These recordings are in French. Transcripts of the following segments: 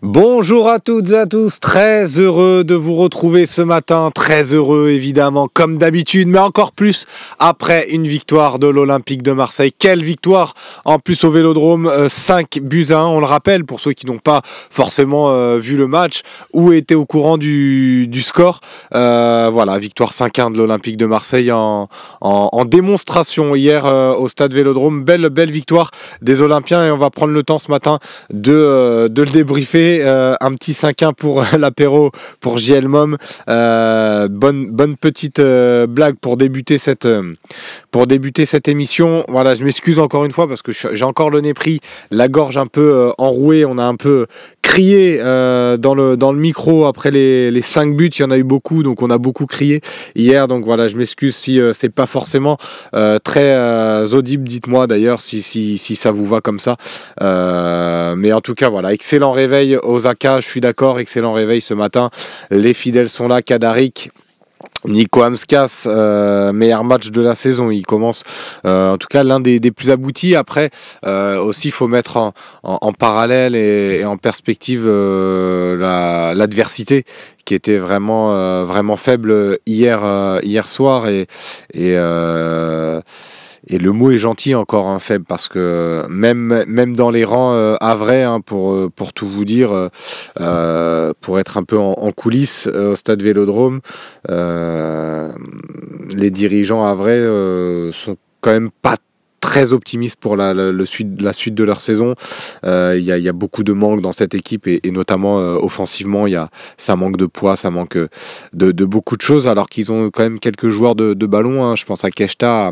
Bonjour à toutes et à tous, très heureux de vous retrouver ce matin, très heureux évidemment comme d'habitude, mais encore plus après une victoire de l'Olympique de Marseille. Quelle victoire en plus au Vélodrome, 5-1, on le rappelle pour ceux qui n'ont pas forcément vu le match ou étaient au courant du score. Voilà, victoire 5-1 de l'Olympique de Marseille en démonstration hier au stade Vélodrome. Belle victoire des Olympiens et on va prendre le temps ce matin de le débriefer. Un petit 5-1 pour l'apéro pour JL Mom. Bonne petite blague pour débuter cette émission. Voilà, je m'excuse encore une fois parce que j'ai encore le nez pris, la gorge un peu enrouée. On a un peu crié dans le micro après les 5 buts. Il y en a eu beaucoup, donc on a beaucoup crié hier. Donc voilà, je m'excuse si c'est pas forcément très audible. Dites-moi d'ailleurs si ça vous va comme ça. Mais en tout cas, voilà, excellent réveil Osaka, je suis d'accord, excellent réveil ce matin. Les fidèles sont là, Kadaric, Nico Hamskas, meilleur match de la saison. Il commence, en tout cas, l'un des plus aboutis. Après, aussi, il faut mettre en parallèle et en perspective l'adversité qui était vraiment faible hier soir. Et le mot est gentil encore, faible, parce que même dans les rangs havrais, pour tout vous dire, pour être un peu en coulisses au stade Vélodrome, les dirigeants havrais sont quand même pas très optimiste pour la suite de leur saison. Il y a beaucoup de manque dans cette équipe et notamment offensivement, ça manque de poids, ça manque de beaucoup de choses, alors qu'ils ont quand même quelques joueurs de ballon. Je pense à Keshta,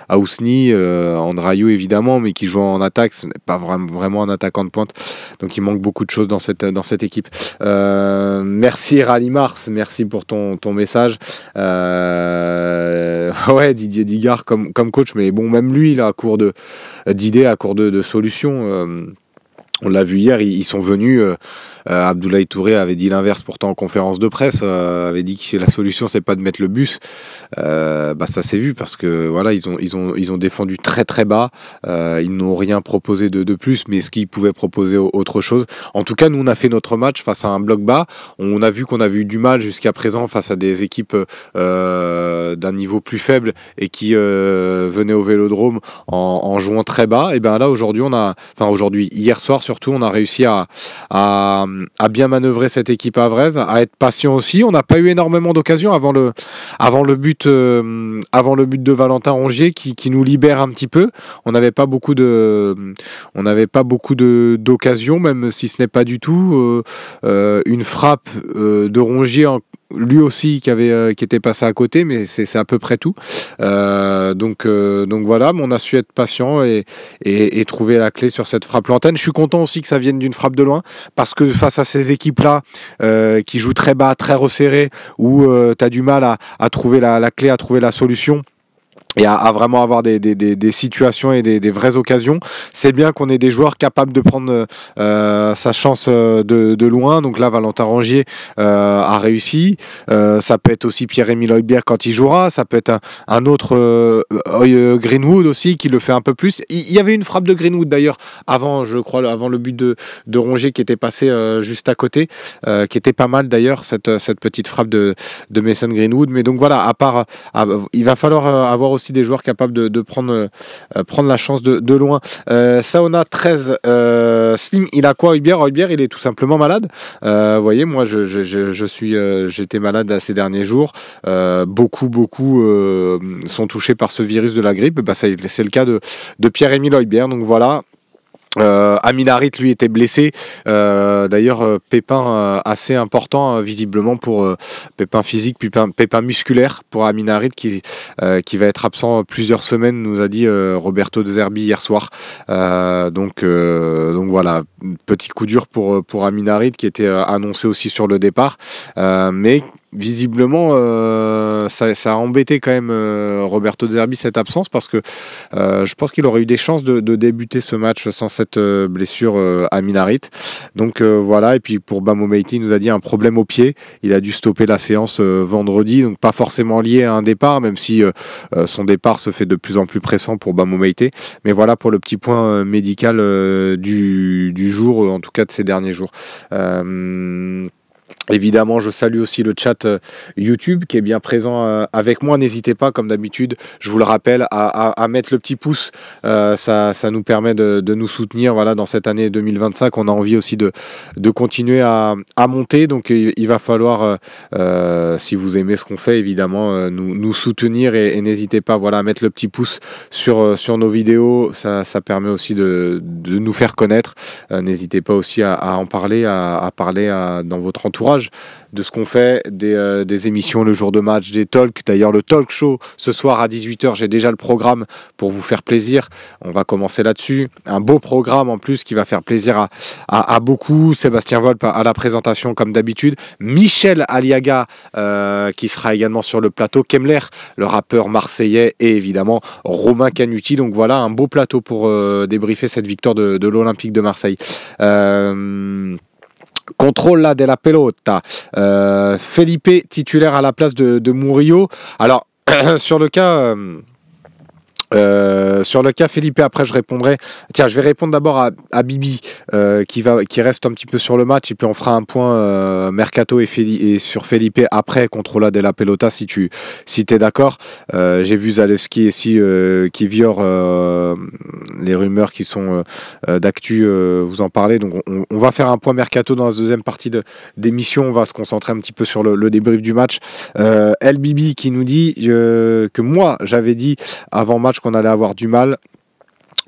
à Ousni, Andrayou évidemment, mais qui joue en attaque. Ce n'est pas vraiment un attaquant de pointe, donc il manque beaucoup de choses dans cette équipe. Merci Rally Mars, merci pour ton message. Ouais, Didier Digard comme coach, mais bon, même lui il a à court d'idées, à court de solutions. On l'a vu hier, ils sont venus. Abdoulaye Touré avait dit l'inverse pourtant en conférence de presse, avait dit que la solution c'est pas de mettre le bus. Ça s'est vu parce que voilà, ils ont défendu très très bas. Ils n'ont rien proposé de plus, mais est-ce qu'ils pouvaient proposer autre chose? En tout cas, nous on a fait notre match face à un bloc bas. On a vu qu'on avait eu du mal jusqu'à présent face à des équipes d'un niveau plus faible et qui venaient au Vélodrome en jouant très bas. Et bien là aujourd'hui, hier soir surtout, on a réussi à bien manœuvrer cette équipe havraise, à être patient aussi. On n'a pas eu énormément d'occasions avant le but de Valentin Rongier qui nous libère un petit peu. On n'avait pas beaucoup d'occasions, même si ce n'est pas du tout une frappe de Rongier lui aussi qui était passé à côté, mais c'est à peu près tout. Donc voilà, mais on a su être patient et trouver la clé sur cette frappe lointaine. Je suis content aussi que ça vienne d'une frappe de loin, parce que face à ces équipes-là qui jouent très bas, très resserrées, où tu as du mal à trouver la clé, à trouver la solution, et à vraiment avoir des situations et des vraies occasions, c'est bien qu'on ait des joueurs capables de prendre sa chance de loin. Donc là, Valentin Rongier a réussi. Ça peut être aussi Pierre-Emile Højbjerg quand il jouera. Ça peut être un autre Greenwood aussi qui le fait un peu plus. Il y avait une frappe de Greenwood d'ailleurs avant le but de Rongier qui était passé juste à côté, qui était pas mal d'ailleurs, cette petite frappe de Mason Greenwood. Mais donc voilà, il va falloir avoir aussi des joueurs capables de prendre la chance de loin. Saona 13, Slim, il a quoi? Højbjerg, il est tout simplement malade. Vous voyez, moi j'étais malade ces derniers jours. Beaucoup sont touchés par ce virus de la grippe. C'est le cas de Pierre-Emile Højbjerg. Donc voilà. Amin Harit lui était blessé, d'ailleurs pépin assez important visiblement pour pépin physique, pépin musculaire pour Amin Harit qui va être absent plusieurs semaines, nous a dit Roberto De Zerbi hier soir. Donc voilà, petit coup dur pour Amin Harit qui était annoncé aussi sur le départ, mais visiblement, ça a embêté quand même Roberto De Zerbi cette absence parce que je pense qu'il aurait eu des chances de débuter ce match sans cette blessure à Minarit. Donc voilà, et puis pour Bamo Meïté, il nous a dit un problème au pied. Il a dû stopper la séance vendredi, donc pas forcément lié à un départ, même si son départ se fait de plus en plus pressant pour Bamo Meïté. Mais voilà pour le petit point médical du jour, en tout cas de ces derniers jours. Évidemment, je salue aussi le chat YouTube qui est bien présent avec moi. N'hésitez pas, comme d'habitude, je vous le rappelle, à mettre le petit pouce. Ça nous permet de nous soutenir. Voilà, dans cette année 2025, on a envie aussi de continuer à monter. Donc, il va falloir, si vous aimez ce qu'on fait, évidemment, nous soutenir et n'hésitez pas, voilà, à mettre le petit pouce sur nos vidéos. Ça permet aussi de nous faire connaître. N'hésitez pas aussi à en parler, à parler dans votre entourage de ce qu'on fait, des émissions le jour de match, des talks. D'ailleurs, le talk show ce soir à 18h, j'ai déjà le programme pour vous faire plaisir. On va commencer là-dessus. Un beau programme en plus qui va faire plaisir à beaucoup. Sébastien Volpe à la présentation comme d'habitude. Michel Aliaga qui sera également sur le plateau. Kemler, le rappeur marseillais, et évidemment Romain Canuti. Donc voilà, un beau plateau pour débriefer cette victoire de l'Olympique de Marseille. Contrôle de la pelota. Felipe titulaire à la place de Murillo. Alors, sur le cas Felipe, après je répondrai. Tiens, je vais répondre d'abord à Bibi qui reste un petit peu sur le match et puis on fera un point Mercato et sur Felipe après Controla de la Pelota si t'es d'accord. J'ai vu Zalewski ici qui viore les rumeurs qui sont d'actu, vous en parlez. Donc on va faire un point Mercato dans la deuxième partie d'émission. On va se concentrer un petit peu sur le débrief du match. El Bibi qui nous dit que moi j'avais dit avant match qu'on allait avoir du mal.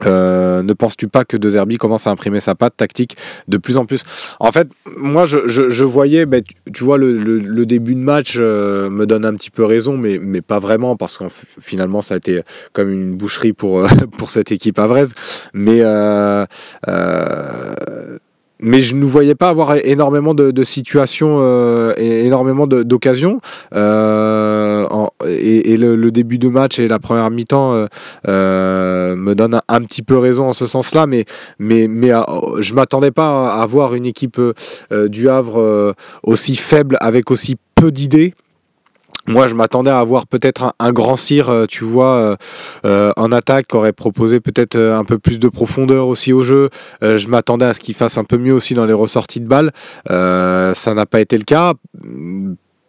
Ne penses-tu pas que De Zerbi commence à imprimer sa patte tactique de plus en plus? En fait, moi je voyais, tu vois, le début de match me donne un petit peu raison, mais pas vraiment, parce que finalement ça a été comme une boucherie pour cette équipe havraise. Mais je ne voyais pas avoir énormément de situations et énormément d'occasions. Et le début de match et la première mi-temps me donnent un petit peu raison en ce sens-là. Mais je m'attendais pas à avoir une équipe du Havre aussi faible, avec aussi peu d'idées. Moi, je m'attendais à avoir peut-être un grand Cyr, tu vois, en attaque, qui aurait proposé peut-être un peu plus de profondeur aussi au jeu. Je m'attendais à ce qu'il fasse un peu mieux aussi dans les ressorties de balles. Ça n'a pas été le cas.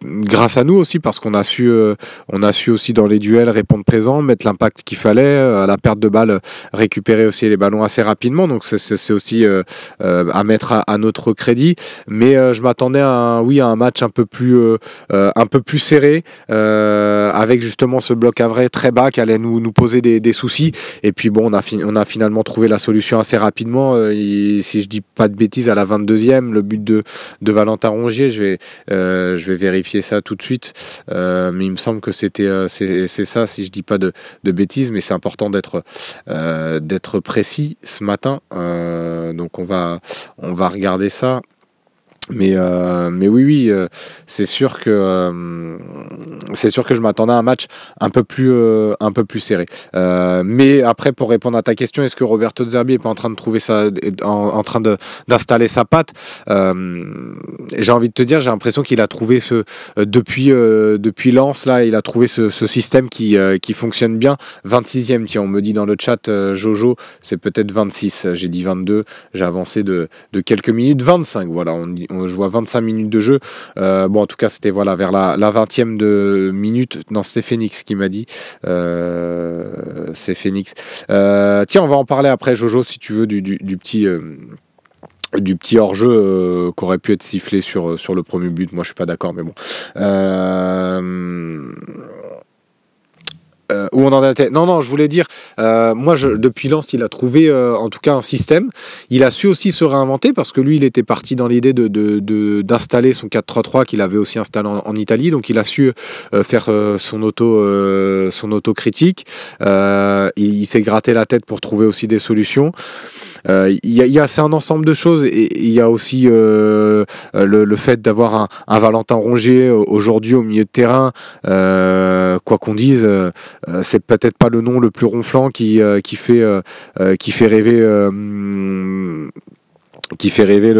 Grâce à nous aussi, parce qu'on a su aussi dans les duels répondre présent, mettre l'impact qu'il fallait, à la perte de balles, récupérer aussi les ballons assez rapidement. Donc c'est aussi à mettre à notre crédit. Mais je m'attendais à un match un peu plus serré, avec justement ce bloc havrais très bas qui allait nous poser des soucis. Et puis bon, on a finalement trouvé la solution assez rapidement. Si je dis pas de bêtises, à la 22e, le but de Valentin Rongier, je vais vérifier ça tout de suite, mais il me semble que c'est ça, si je dis pas de bêtises, mais c'est important d'être précis ce matin, donc on va regarder ça. Mais oui, c'est sûr que je m'attendais à un match un peu plus serré. Mais après, pour répondre à ta question, est-ce que Roberto De Zerbi est pas en train de trouver ça, en train d'installer sa patte? J'ai envie de te dire, j'ai l'impression qu'il a trouvé depuis Lens là, il a trouvé ce système qui fonctionne bien. 26e, tiens, on me dit dans le chat, Jojo, c'est peut-être 26. J'ai dit 22, j'ai avancé de quelques minutes. 25, voilà. Je vois 25 minutes de jeu. Bon, en tout cas, c'était vers la 20e de minute. Non, c'était Phoenix qui m'a dit. C'est Phoenix. Tiens, on va en parler après, Jojo, si tu veux, du petit hors-jeu qu'aurait pu être sifflé sur le premier but. Moi, je suis pas d'accord, mais bon. Où on en était. Non, je voulais dire, moi, depuis Lens, il a trouvé en tout cas un système. Il a su aussi se réinventer, parce que lui, il était parti dans l'idée d'installer son 4-3-3 qu'il avait aussi installé en Italie. Donc, il a su faire son autocritique. Il s'est gratté la tête pour trouver aussi des solutions. C'est un ensemble de choses, et il y a aussi le fait d'avoir un Valentin Rongier aujourd'hui au milieu de terrain. Quoi qu'on dise, c'est peut-être pas le nom le plus ronflant qui fait rêver. Qui fait rêver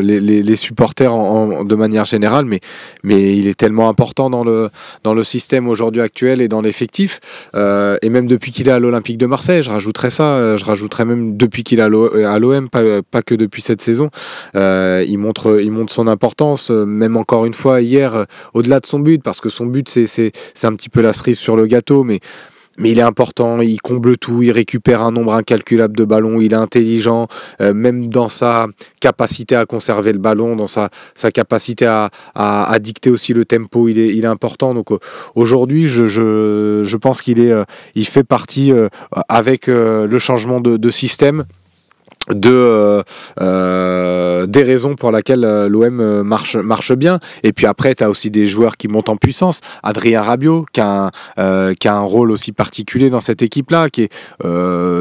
les supporters de manière générale, mais il est tellement important dans le système aujourd'hui actuel et dans l'effectif, et même depuis qu'il est à l'Olympique de Marseille, je rajouterais même depuis qu'il est à l'OM, pas que depuis cette saison. Il montre son importance, même encore une fois hier, au-delà de son but, parce que son but c'est un petit peu la cerise sur le gâteau, mais il est important, il comble tout, il récupère un nombre incalculable de ballons, il est intelligent, même dans sa capacité à conserver le ballon, dans sa capacité à dicter aussi le tempo, il est important. Donc aujourd'hui, je pense il fait partie, avec le changement de système, des raisons pour lesquelles l'OM marche bien. Et puis après, tu as aussi des joueurs qui montent en puissance. Adrien Rabiot qui a un rôle aussi particulier dans cette équipe-là, qui est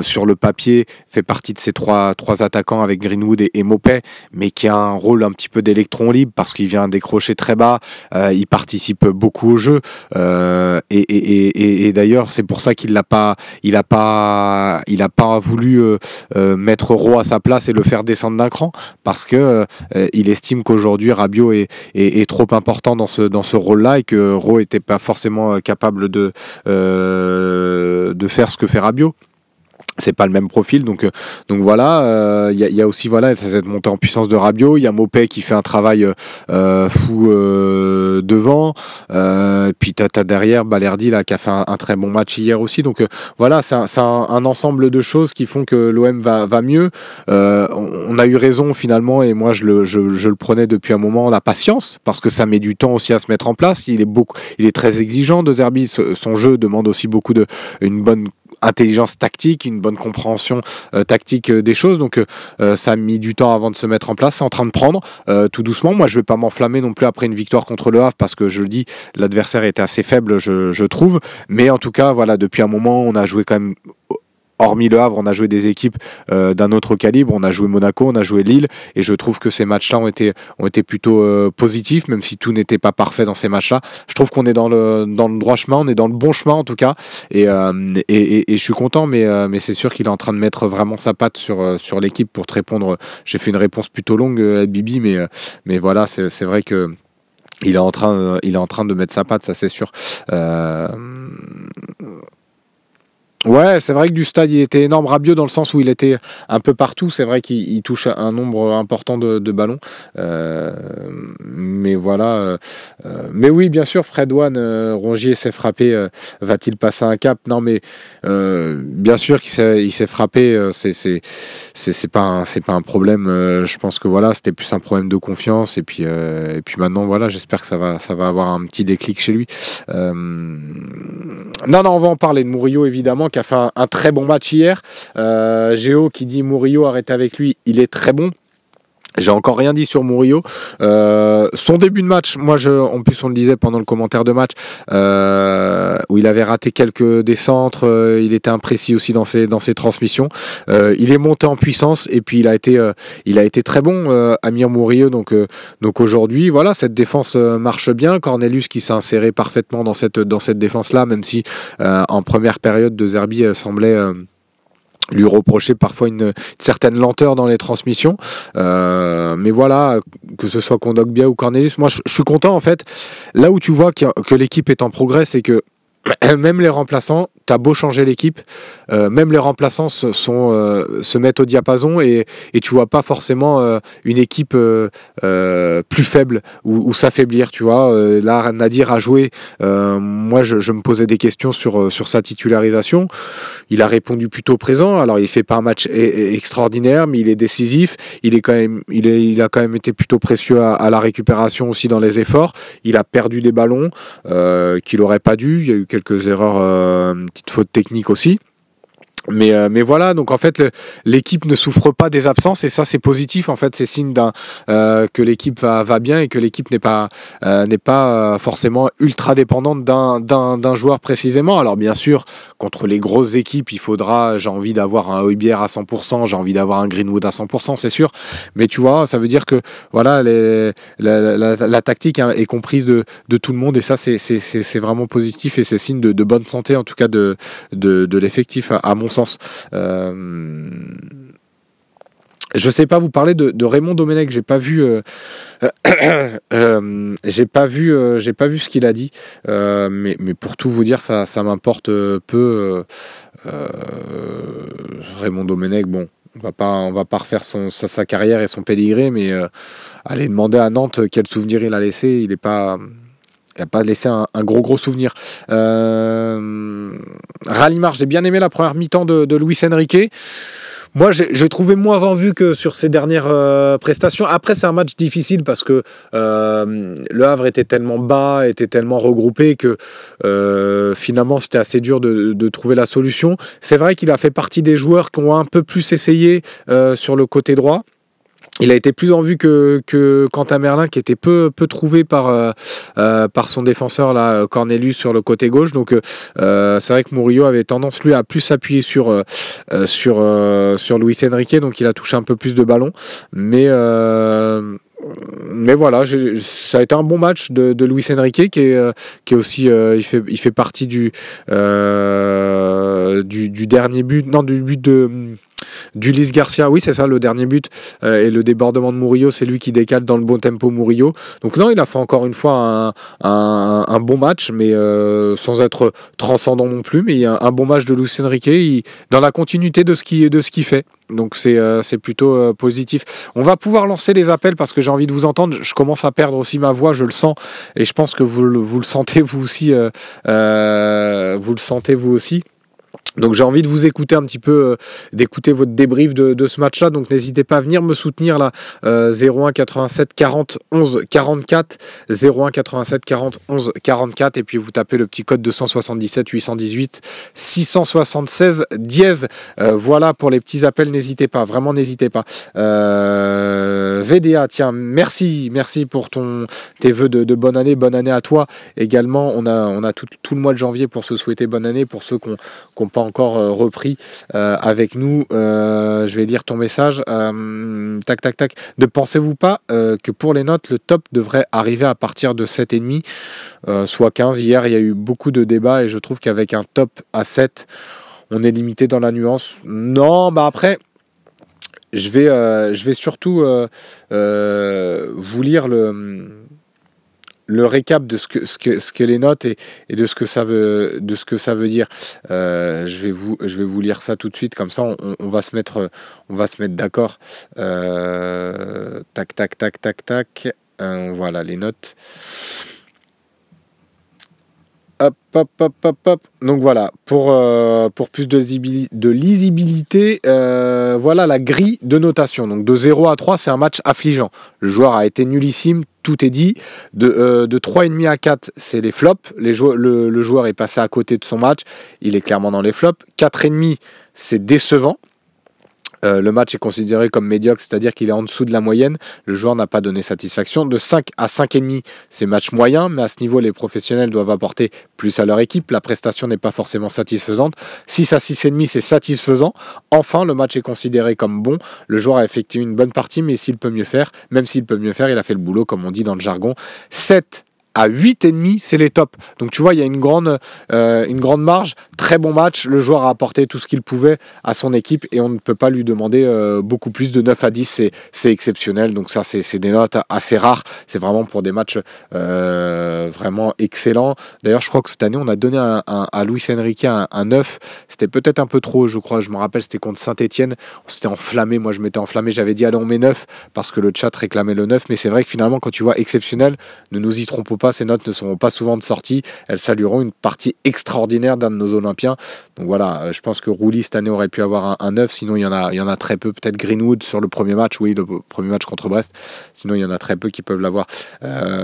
sur le papier fait partie de ces trois attaquants avec Greenwood et Maupay, mais qui a un rôle un petit peu d'électron libre parce qu'il vient décrocher très bas, il participe beaucoup au jeu, et d'ailleurs c'est pour ça qu'il a pas voulu mettre Rowe à sa place et le faire descendre d'un cran, parce que il estime qu'aujourd'hui Rabiot est trop important dans ce rôle-là, et que Rowe n'était pas forcément capable de faire ce que fait Rabiot. C'est pas le même profil, donc voilà. Il y a aussi cette montée en puissance de Rabiot. Il y a Maupay qui fait un travail fou devant, puis t'as derrière Balerdi là qui a fait un très bon match hier aussi. Donc voilà, c'est un ensemble de choses qui font que l'OM va mieux. On a eu raison finalement, et moi je le prenais depuis un moment, la patience, parce que ça met du temps aussi à se mettre en place. Il est très exigeant, De Zerbi. Son jeu demande aussi beaucoup une bonne intelligence tactique, une bonne compréhension tactique des choses, donc ça a mis du temps avant de se mettre en place. C'est en train de prendre tout doucement. Moi je vais pas m'enflammer non plus après une victoire contre le Havre, parce que je le dis, l'adversaire était assez faible, je trouve, mais en tout cas voilà, depuis un moment on a joué quand même. Hormis le Havre, on a joué des équipes d'un autre calibre. On a joué Monaco, on a joué Lille, et je trouve que ces matchs-là ont été plutôt positifs, même si tout n'était pas parfait dans ces matchs-là. Je trouve qu'on est dans le droit chemin, on est dans le bon chemin en tout cas, et je suis content, mais c'est sûr qu'il est en train de mettre vraiment sa patte sur l'équipe pour te répondre. J'ai fait une réponse plutôt longue à Bibi, mais voilà, c'est vrai que il est en train de mettre sa patte, ça c'est sûr. Ouais, c'est vrai que du stade, il était énorme. Rabiot, dans le sens où il était un peu partout. C'est vrai qu'il touche un nombre important de ballons. Mais voilà. Mais oui, bien sûr, Fredouane, Rongier s'est frappé. Va-t-il passer un cap? Non, mais bien sûr qu'il s'est frappé. C'est pas un problème. Je pense que voilà, c'était plus un problème de confiance. Et puis maintenant, voilà, j'espère que ça va avoir un petit déclic chez lui. Non, on va en parler de Murillo, évidemment, qui a fait un très bon match hier. Géo qui dit Murillo, arrête avec lui, il est très bon. J'ai encore rien dit sur Murillo. Son début de match, moi, en plus on le disait pendant le commentaire de match, où il avait raté quelques décentres, il était imprécis aussi dans ses transmissions. Il est monté en puissance, et puis il a été très bon, Amir Murillo. Donc aujourd'hui, voilà, cette défense marche bien. Cornelius qui s'est inséré parfaitement dans cette défense-là, même si en première période De Zerbi semblait lui reprocher parfois une certaine lenteur dans les transmissions, mais voilà, que ce soit Kondogbia ou Cornelius, moi je suis content en fait. Là où tu vois que l'équipe est en progrès, c'est que même les remplaçants, t'as beau changer l'équipe, même les remplaçants se mettent au diapason, et tu vois pas forcément une équipe plus faible ou s'affaiblir, tu vois. Là, Nadir a joué, moi je me posais des questions sur sa titularisation. Il a répondu plutôt présent. Alors il fait pas un match extraordinaire, mais il est décisif. Il a quand même été plutôt précieux à la récupération aussi dans les efforts. Il a perdu des ballons qu'il aurait pas dû. Il y a eu quelques erreurs, petites fautes techniques aussi. Mais voilà, donc en fait l'équipe ne souffre pas des absences et ça c'est positif en fait, c'est signe que l'équipe va bien et que l'équipe n'est pas forcément ultra dépendante d'un joueur précisément. Alors bien sûr, contre les grosses équipes, j'ai envie d'avoir un Højbjerg à 100%, j'ai envie d'avoir un Greenwood à 100%, c'est sûr. Mais tu vois, ça veut dire que voilà, la tactique est comprise de tout le monde et ça c'est vraiment positif et c'est signe de bonne santé en tout cas de l'effectif à mon sens. Je sais pas vous parler de Raymond Domenech, j'ai pas vu j'ai pas vu ce qu'il a dit, mais pour tout vous dire ça m'importe peu. Raymond Domenech, bon, on va pas refaire sa carrière et son pédigré, mais aller demander à Nantes quel souvenir il a laissé, il n'a pas laissé un gros souvenir. Rallimar, j'ai bien aimé la première mi-temps de Luis Enrique. Moi, j'ai trouvé moins en vue que sur ses dernières prestations. Après, c'est un match difficile parce que Le Havre était tellement bas, était tellement regroupé que finalement, c'était assez dur de trouver la solution. C'est vrai qu'il a fait partie des joueurs qui ont un peu plus essayé sur le côté droit. Il a été plus en vue que Quentin Merlin, qui était peu trouvé par son défenseur là, Cornelius sur le côté gauche. Donc c'est vrai que Murillo avait tendance lui à plus s'appuyer sur Luis Enrique, donc il a touché un peu plus de ballons. Mais voilà, ça a été un bon match de Luis Enrique qui est aussi il fait partie du dernier but, non, du but d'Ulysse Garcia, oui c'est ça le dernier but, et le débordement de Murillo, c'est lui qui décale dans le bon tempo Murillo. Donc non, il a fait encore une fois un bon match, mais sans être transcendant non plus, mais il y a un bon match de Luis Enrique dans la continuité de ce qu'il fait. Donc c'est plutôt positif. On va pouvoir lancer les appels parce que j'ai envie de vous entendre. Je commence à perdre aussi ma voix, je le sens, et je pense que vous le sentez vous aussi. Vous le sentez vous aussi. Donc j'ai envie de vous écouter un petit peu, d'écouter votre débrief de ce match-là. Donc n'hésitez pas à venir me soutenir là, 01 87 40 11 44, 01 87 40 11 44, et puis vous tapez le petit code 277 818 676 dièse. Voilà pour les petits appels, n'hésitez pas, vraiment n'hésitez pas. VDA, tiens, merci pour tes vœux de bonne année à toi également. On a tout le mois de janvier pour se souhaiter bonne année, pour ceux qui n'ont pas encore repris avec nous. Je vais lire ton message. Tac. Ne pensez-vous pas que pour les notes, le top devrait arriver à partir de 7,5, soit 15? Hier, il y a eu beaucoup de débats et je trouve qu'avec un top à 7, on est limité dans la nuance. Non, bah après, je vais surtout vous lire le récap de ce que les notes et de ce que ça veut dire. Je vais vous lire ça tout de suite, comme ça on va se mettre d'accord. Tac. Voilà les notes. Hop. Donc voilà, pour plus de lisibilité, voilà la grille de notation. Donc de 0 à 3, c'est un match affligeant. Le joueur a été nullissime, tout est dit. De 3,5 à 4, c'est les flops. Le joueur est passé à côté de son match, il est clairement dans les flops. 4,5, c'est décevant. Le match est considéré comme médiocre, c'est-à-dire qu'il est en dessous de la moyenne. Le joueur n'a pas donné satisfaction. De 5 à 5,5, c'est match moyen, mais à ce niveau, les professionnels doivent apporter plus à leur équipe. La prestation n'est pas forcément satisfaisante. 6 à 6,5, c'est satisfaisant. Enfin, le match est considéré comme bon. Le joueur a effectué une bonne partie, mais s'il peut mieux faire, il a fait le boulot, comme on dit dans le jargon. 7 à 8,5, c'est les tops. Donc tu vois, il y a une grande marge. Très bon match. Le joueur a apporté tout ce qu'il pouvait à son équipe et on ne peut pas lui demander beaucoup plus. De 9 à 10. C'est exceptionnel. Donc ça, c'est des notes assez rares. C'est vraiment pour des matchs vraiment excellents. D'ailleurs, je crois que cette année, on a donné à Luis Enrique un 9. C'était peut-être un peu trop, je crois. Je me rappelle, c'était contre Saint-Etienne. On s'était enflammé. Moi, je m'étais enflammé. J'avais dit, allez, on met 9 parce que le chat réclamait le 9. Mais c'est vrai que finalement, quand tu vois exceptionnel, ne nous y trompons pas, ces notes ne seront pas souvent de sortie. Elles salueront une partie extraordinaire d'un de nos Olympiens Olympien. Donc voilà, je pense que Roulis cette année aurait pu avoir un 9, sinon il y en a très peu. Peut-être Greenwood sur le premier match, oui, le premier match contre Brest, sinon il y en a très peu qui peuvent l'avoir.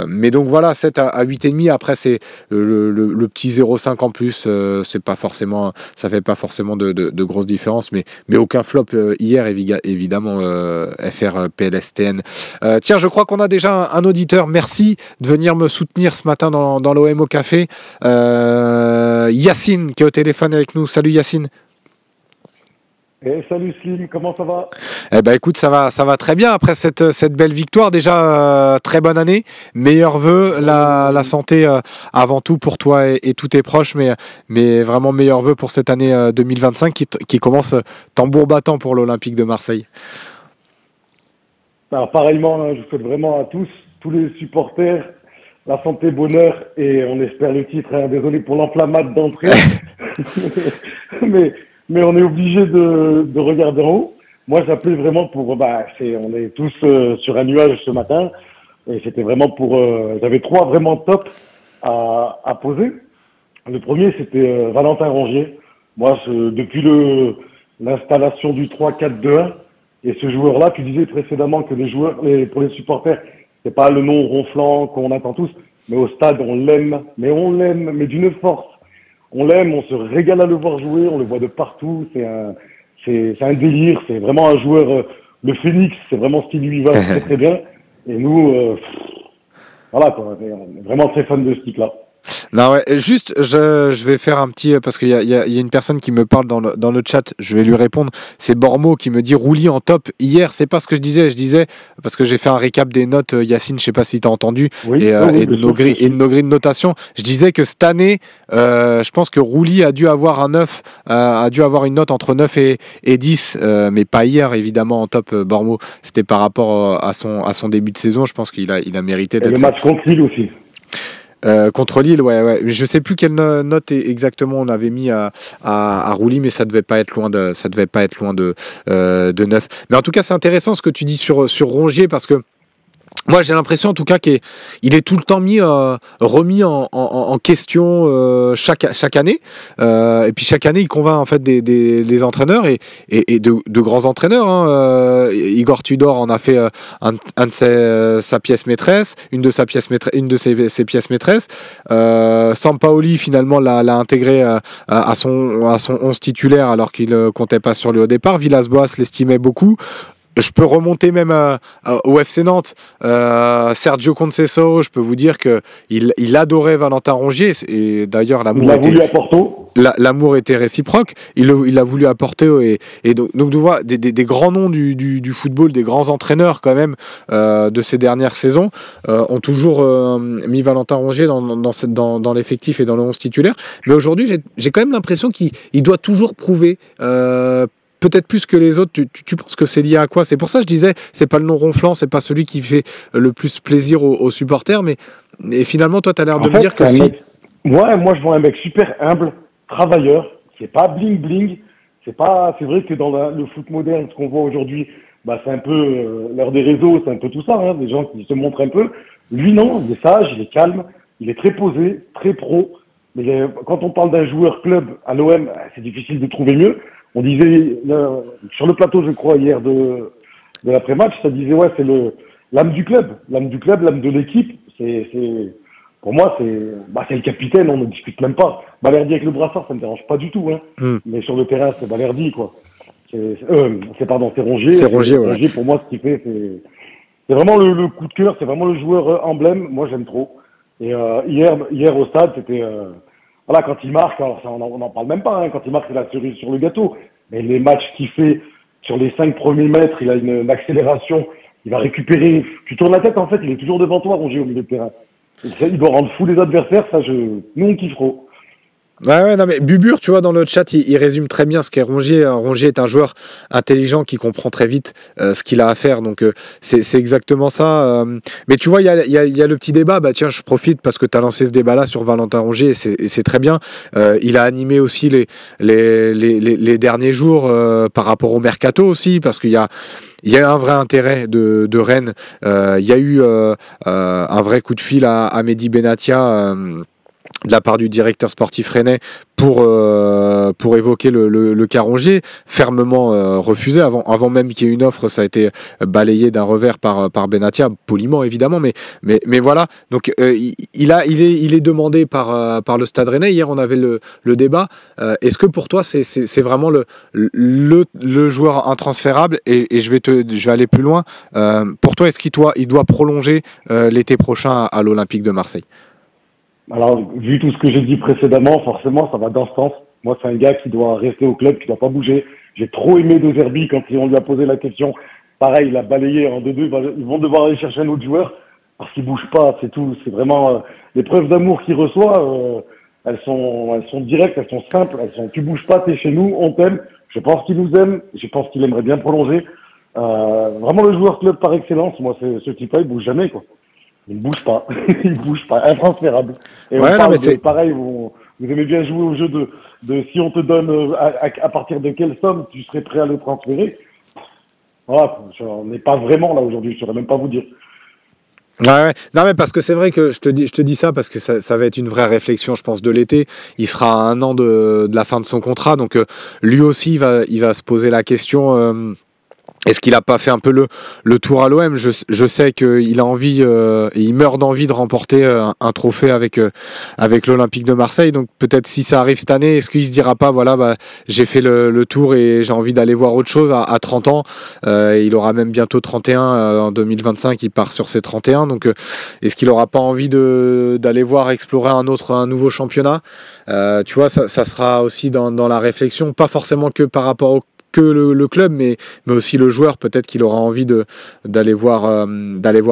Mais donc voilà, 7 à 8,5, après c'est le petit 0,5 en plus, c'est pas forcément, ça fait pas forcément de grosses différences, mais aucun flop hier, évidemment, FR PLSTN. Tiens, je crois qu'on a déjà un auditeur, merci de venir me soutenir ce matin dans l'OM au café. Yacine qui est au téléphone avec nous. Salut Yacine. Salut Slim, comment ça va? Eh ben écoute, ça va très bien après cette belle victoire. Déjà, très bonne année. Meilleurs vœux, la santé avant tout pour toi et tous tes proches, mais vraiment meilleurs vœux pour cette année 2025 qui commence tambour battant pour l'Olympique de Marseille. Alors, pareillement, je souhaite vraiment à tous les supporters, la santé, bonheur et on espère le titre. Désolé pour l'enflammade d'entrée, mais on est obligé de regarder en haut. Moi, j'appelais vraiment pour, on est tous sur un nuage ce matin et c'était vraiment pour, j'avais 3 vraiment top à poser. Le premier, c'était Valentin Rongier. Moi, depuis l'installation du 3-4-2-1, et ce joueur-là, tu disais précédemment que pour les supporters, c'est pas le nom ronflant qu'on attend tous, mais au stade, on l'aime, mais d'une force. On l'aime, on se régale à le voir jouer, on le voit de partout, c'est un délire, c'est vraiment un joueur, le Phoenix, c'est vraiment ce qui lui va très très bien. Et nous, voilà quoi, on est vraiment très fan de ce type-là. Non, ouais, juste, je vais faire un petit, parce qu'il y a une personne qui me parle dans le chat, je vais lui répondre. C'est Bormo qui me dit Roulis en top. Hier, c'est pas ce que je disais, parce que j'ai fait un récap des notes, Yacine, je sais pas si tu as entendu, et de nos grilles de notation. Je disais que cette année, je pense que Roulis a dû avoir un 9, a dû avoir une note entre 9 et 10, mais pas hier, évidemment, en top, Bormo. C'était par rapport à son début de saison. Je pense qu'il a mérité d'être. Et le match contre Lille aussi. Contre Lille, ouais. Je sais plus quelle note exactement on avait mis à Roulis, mais ça devait pas être loin de 9. Mais en tout cas, c'est intéressant ce que tu dis sur Rongier, parce que moi, j'ai l'impression, en tout cas, qu'il est tout le temps remis en question chaque année. Et puis chaque année, il convainc en fait des entraîneurs et de grands entraîneurs. Igor Tudor en a fait sa pièce maîtresse, une de ses pièces maîtresses. Sampaoli finalement l'a intégré à son 11 titulaire alors qu'il comptait pas sur lui au départ. Villas-Boas l'estimait beaucoup. Je peux remonter même au FC Nantes. Sergio Conceição, je peux vous dire qu'il adorait Valentin Rongier. Et d'ailleurs, l'amour était réciproque. Il a voulu apporter. Et donc tu vois, des grands noms du football, des grands entraîneurs quand même de ces dernières saisons ont toujours mis Valentin Rongier dans l'effectif et dans le 11 titulaire. Mais aujourd'hui, j'ai quand même l'impression qu'il doit toujours prouver. Peut-être plus que les autres. Tu penses que c'est lié à quoi? C'est pour ça que je disais, c'est pas le nom ronflant, c'est pas celui qui fait le plus plaisir aux supporters, mais finalement, toi, tu as l'air de me dire que si. Moi, je vois un mec super humble, travailleur, c'est pas bling bling, c'est vrai que dans le foot moderne, ce qu'on voit aujourd'hui, c'est un peu l'ère des réseaux, c'est un peu tout ça, des gens qui se montrent un peu. Lui, non, il est sage, il est calme, il est très posé, très pro. Mais quand on parle d'un joueur club à l'OM, c'est difficile de trouver mieux. On disait, sur le plateau, je crois, hier de l'après-match, ça disait, ouais, c'est l'âme du club, l'âme de l'équipe. Pour moi, c'est le capitaine, on ne discute même pas. Balerdi avec le brassard, ça ne me dérange pas du tout, Mais sur le terrain, c'est Balerdi, quoi. C'est Rongier. C'est Rongier, ouais. Rongier, pour moi, ce qu'il fait, c'est vraiment le coup de cœur, c'est vraiment le joueur emblème. Moi, j'aime trop. Et hier au stade, c'était... Voilà, quand il marque, alors ça, on n'en parle même pas, quand il marque, c'est la cerise sur le gâteau. Mais les matchs qu'il fait sur les 5 premiers mètres, il a une accélération, il va récupérer. Tu tournes la tête, en fait, il est toujours devant toi, Rongier, au milieu de terrain. Il doit rendre fou les adversaires, nous, on kiffe trop. Ouais, non, mais Bubur, tu vois, dans le chat, il résume très bien ce qu'est Rongier. Rongier est un joueur intelligent qui comprend très vite ce qu'il a à faire. Donc, c'est exactement ça. Mais tu vois, il y a le petit débat. Tiens, je profite parce que tu as lancé ce débat-là sur Valentin Rongier et c'est très bien. Il a animé aussi les derniers jours par rapport au mercato aussi, parce qu'il y a un vrai intérêt de Rennes. Il y a eu un vrai coup de fil à Mehdi Benatia de la part du directeur sportif rennais pour pour évoquer le cas Rongier, fermement refusé avant même qu'il y ait une offre. Ça a été balayé d'un revers par Benatia, poliment évidemment, mais voilà. Donc il est demandé par le Stade Rennais. Hier on avait le débat. Est-ce que pour toi c'est vraiment le joueur intransférable, et je vais aller plus loin. Pour toi, est-ce qu'il doit prolonger l'été prochain à l'Olympique de Marseille? Alors, vu tout ce que j'ai dit précédemment, forcément, ça va dans ce sens. Moi, c'est un gars qui doit rester au club, qui doit pas bouger. J'ai trop aimé De Zerbi quand on lui a posé la question. Pareil, il a balayé en 2-2. Ils vont devoir aller chercher un autre joueur parce qu'il bouge pas, c'est tout. C'est vraiment les preuves d'amour qu'il reçoit. Elles sont directes, elles sont simples. Tu bouges pas, t'es chez nous, on t'aime. Je pense qu'il nous aime. Je pense qu'il aimerait bien prolonger. Vraiment le joueur club par excellence. Moi, ce type-là, il bouge jamais, quoi. Il ne bouge pas. Il ne bouge pas. Intransférable. Et ouais, on parle c'est pareil, vous aimez bien jouer au jeu de si on te donne à partir de quelle somme tu serais prêt à le transférer. Voilà, on n'est pas vraiment là aujourd'hui, je ne saurais même pas vous dire. Ouais. Non, mais parce que c'est vrai que je te dis ça parce que ça va être une vraie réflexion, je pense, de l'été. Il sera à 1 an de la fin de son contrat, donc lui aussi il va se poser la question. Est-ce qu'il a pas fait un peu le tour à l'OM? Je sais qu'il a envie, il meurt d'envie de remporter un trophée avec l'Olympique de Marseille. Donc peut-être si ça arrive cette année, est-ce qu'il se dira pas, voilà, j'ai fait le tour et j'ai envie d'aller voir autre chose à 30 ans. Il aura même bientôt 31 en 2025. Il part sur ses 31. Donc est-ce qu'il aura pas envie d'aller voir explorer un nouveau championnat? Tu vois, ça sera aussi dans la réflexion, pas forcément que par rapport que le club, mais aussi le joueur, peut-être qu'il aura envie d'aller voir